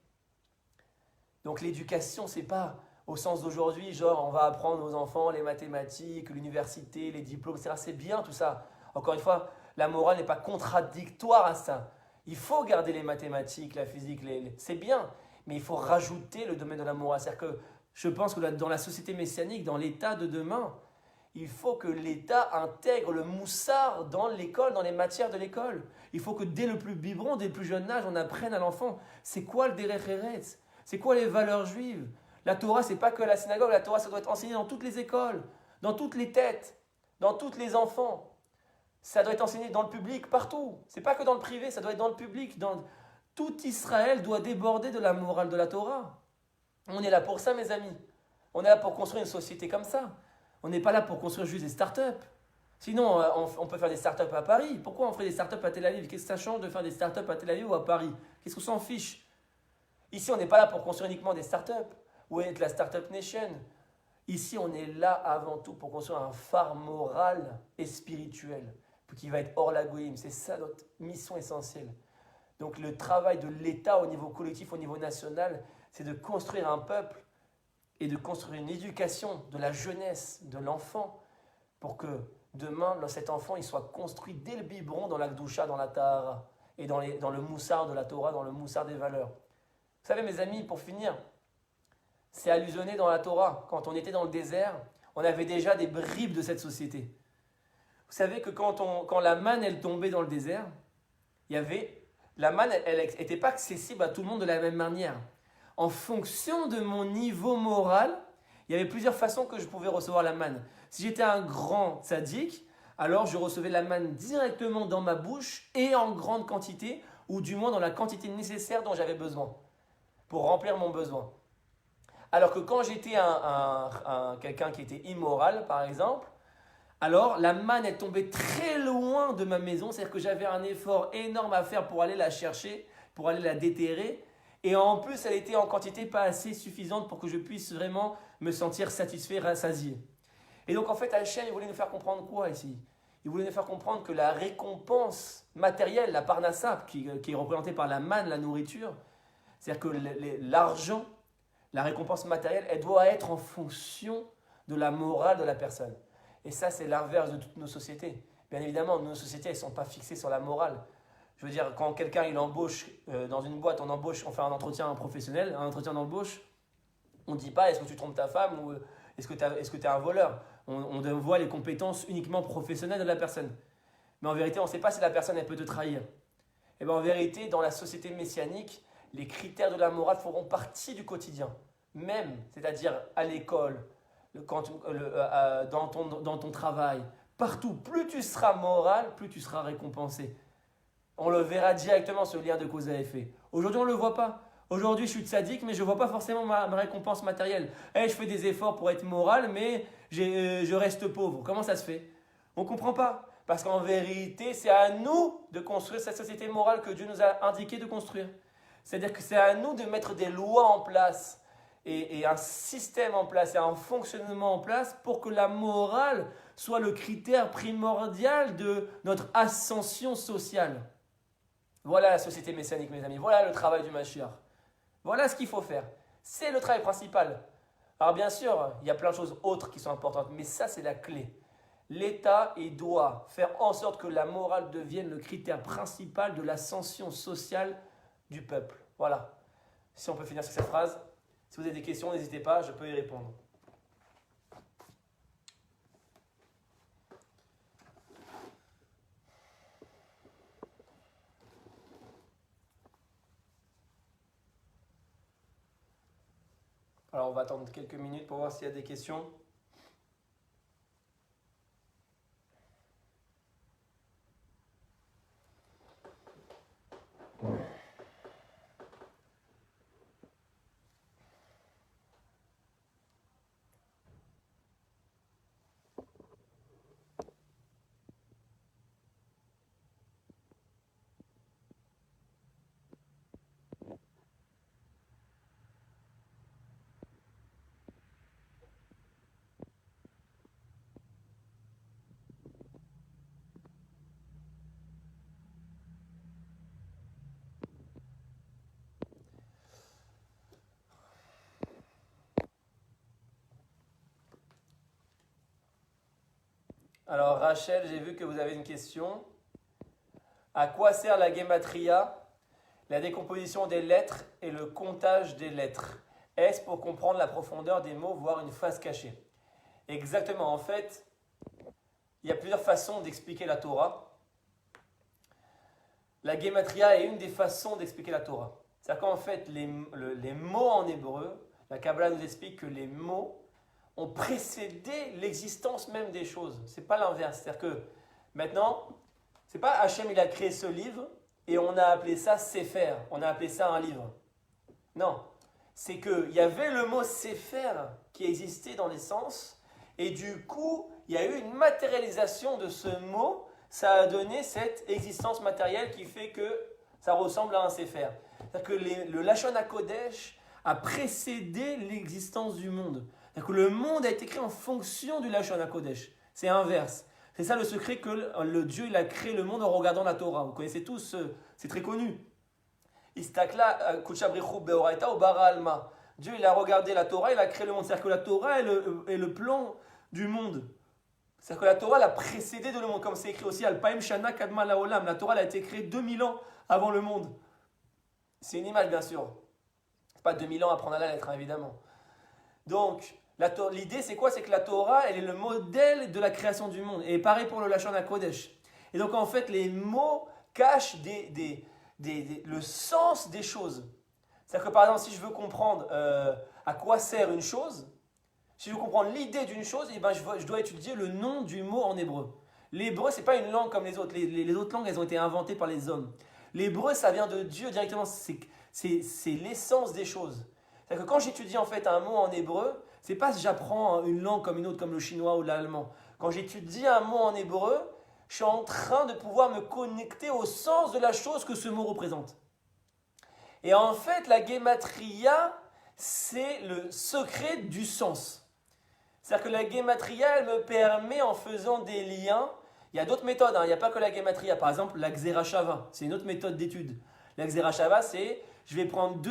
Donc l'éducation, c'est pas au sens d'aujourd'hui, genre on va apprendre aux enfants les mathématiques, l'université, les diplômes, etc. C'est bien tout ça. Encore une fois, la morale n'est pas contradictoire à ça. Il faut garder les mathématiques, la physique, c'est bien. Mais il faut rajouter le domaine de la morale. C'est-à-dire que je pense que dans la société messianique, dans l'État de demain, il faut que l'État intègre le moussard dans l'école, dans les matières de l'école. Il faut que dès le plus biberon, dès le plus jeune âge, on apprenne à l'enfant c'est quoi le derech eretz, c'est quoi les valeurs juives. La Torah, c'est pas que à la synagogue, la Torah, ça doit être enseigné dans toutes les écoles, dans toutes les têtes, dans tous les enfants. Ça doit être enseigné dans le public, partout. C'est pas que dans le privé, ça doit être dans le public, Tout Israël doit déborder de la morale de la Torah. On est là pour ça, mes amis. On est là pour construire une société comme ça. On n'est pas là pour construire juste des startups. Sinon, on peut faire des startups à Paris. Pourquoi on ferait des startups à Tel Aviv? Qu'est-ce que ça change de faire des startups à Tel Aviv ou à Paris? Qu'est-ce qu'on s'en fiche? Ici, on n'est pas là pour construire uniquement des startups ou être la startup nation. Ici, on est là avant tout pour construire un phare moral et spirituel qui va être hors la goïm. C'est ça notre mission essentielle. Donc le travail de l'État au niveau collectif, au niveau national, c'est de construire un peuple et de construire une éducation de la jeunesse, de l'enfant, pour que demain, cet enfant, il soit construit dès le biberon dans la Gdoucha, dans la Tahara, et dans le moussard de la Torah, dans le moussard des valeurs. Vous savez, mes amis, pour finir, c'est allusionné dans la Torah. Quand on était dans le désert, on avait déjà des bribes de cette société. Vous savez que quand la manne, elle tombait dans le désert, la manne, elle n'était pas accessible à tout le monde de la même manière. En fonction de mon niveau moral, il y avait plusieurs façons que je pouvais recevoir la manne. Si j'étais un grand tzaddik, alors je recevais la manne directement dans ma bouche et en grande quantité, ou du moins dans la quantité nécessaire dont j'avais besoin, pour remplir mon besoin. Alors que quand j'étais quelqu'un qui était immoral, par exemple, alors la manne est tombée très loin de ma maison, c'est-à-dire que j'avais un effort énorme à faire pour aller la chercher, pour aller la déterrer, et en plus elle était en quantité pas assez suffisante pour que je puisse vraiment me sentir satisfait, rassasié. Et donc en fait Hachem, il voulait nous faire comprendre quoi ici? Il voulait nous faire comprendre que la récompense matérielle, la parnassa, qui est représentée par la manne, la nourriture, c'est-à-dire que l'argent, la récompense matérielle, elle doit être en fonction de la morale de la personne. Et ça, c'est l'inverse de toutes nos sociétés. Bien évidemment, nos sociétés, elles ne sont pas fixées sur la morale. Je veux dire, quand quelqu'un il embauche dans une boîte, on fait un entretien professionnel, un entretien d'embauche, on ne dit pas est-ce que tu trompes ta femme ou est-ce que tu es un voleur. On voit les compétences uniquement professionnelles de la personne. Mais en vérité, on ne sait pas si la personne elle peut te trahir. Et bien en vérité, dans la société messianique, les critères de la morale feront partie du quotidien. Même, c'est-à-dire à l'école, dans ton travail, partout. Plus tu seras moral, plus tu seras récompensé. On le verra directement, ce lien de cause à effet. Aujourd'hui, on ne le voit pas. Aujourd'hui, je suis tzaddik, mais je ne vois pas forcément ma récompense matérielle. Je fais des efforts pour être moral, mais je reste pauvre. Comment ça se fait? On ne comprend pas. Parce qu'en vérité, c'est à nous de construire cette société morale que Dieu nous a indiqué de construire. C'est-à-dire que c'est à nous de mettre des lois en place et un système en place et un fonctionnement en place pour que la morale soit le critère primordial de notre ascension sociale. Voilà la société messianique, mes amis. Voilà le travail du Mashiach. Voilà ce qu'il faut faire. C'est le travail principal. Alors bien sûr, il y a plein de choses autres qui sont importantes, mais ça c'est la clé. L'État, il doit faire en sorte que la morale devienne le critère principal de l'ascension sociale du peuple. Voilà. Si on peut finir sur cette phrase. Si vous avez des questions, n'hésitez pas, je peux y répondre. Alors on va attendre quelques minutes pour voir s'il y a des questions. Alors Rachel, j'ai vu que vous avez une question. À quoi sert la gematria, la décomposition des lettres et le comptage des lettres? Est-ce pour comprendre la profondeur des mots, voire une face cachée? Exactement, en fait, il y a plusieurs façons d'expliquer la Torah. La gematria est une des façons d'expliquer la Torah. C'est-à-dire qu'en fait, les mots en hébreu, la Kabbalah nous explique que les mots ont précédé l'existence même des choses. Ce n'est pas l'inverse. C'est-à-dire que maintenant, c'est pas Hachem, il a créé ce livre et on a appelé ça Sefer, on a appelé ça un livre. Non. c'est qu'il y avait le mot Sefer qui existait dans l'essence, et du coup, il y a eu une matérialisation de ce mot, ça a donné cette existence matérielle qui fait que ça ressemble à un Sefer. C'est-à-dire que le Lashon HaKodesh a précédé l'existence du monde. C'est-à-dire que le monde a été créé en fonction du Lashon HaKodesh. C'est inverse. C'est ça le secret que le Dieu il a créé le monde en regardant la Torah. Vous connaissez tous, c'est très connu. Istakla Kuchabrichu Beoraita ou Bara Alma. Dieu il a regardé la Torah, il a créé le monde. C'est-à-dire que la Torah est le plan du monde. C'est-à-dire que la Torah l'a précédé de le monde, comme c'est écrit aussi Alpaim Shana Kadma Laolam. La Torah elle a été créée 2000 ans avant le monde. C'est une image bien sûr. C'est pas 2000 ans à prendre à la lettre, hein, évidemment. Donc, l'idée c'est quoi? C'est que la Torah elle est le modèle de la création du monde. Et pareil pour le Lashon HaKodesh. Et donc en fait les mots cachent le sens des choses. C'est-à-dire que par exemple si je veux comprendre à quoi sert une chose, si je veux comprendre l'idée d'une chose, eh ben, je dois étudier le nom du mot en hébreu. L'hébreu, ce n'est pas une langue comme les autres. Les autres langues, elles ont été inventées par les hommes. L'hébreu, ça vient de Dieu directement. C'est l'essence des choses. C'est-à-dire que quand j'étudie en fait un mot en hébreu, ce n'est pas que j'apprends une langue comme une autre, comme le chinois ou l'allemand. Quand j'étudie un mot en hébreu, je suis en train de pouvoir me connecter au sens de la chose que ce mot représente. Et en fait, la guématria, c'est le secret du sens. C'est-à-dire que la guématria, elle me permet, en faisant des liens, il y a d'autres méthodes, hein, il n'y a pas que la guématria. Par exemple, la xérashava, c'est une autre méthode d'étude. La xérashava, c'est, je vais prendre deux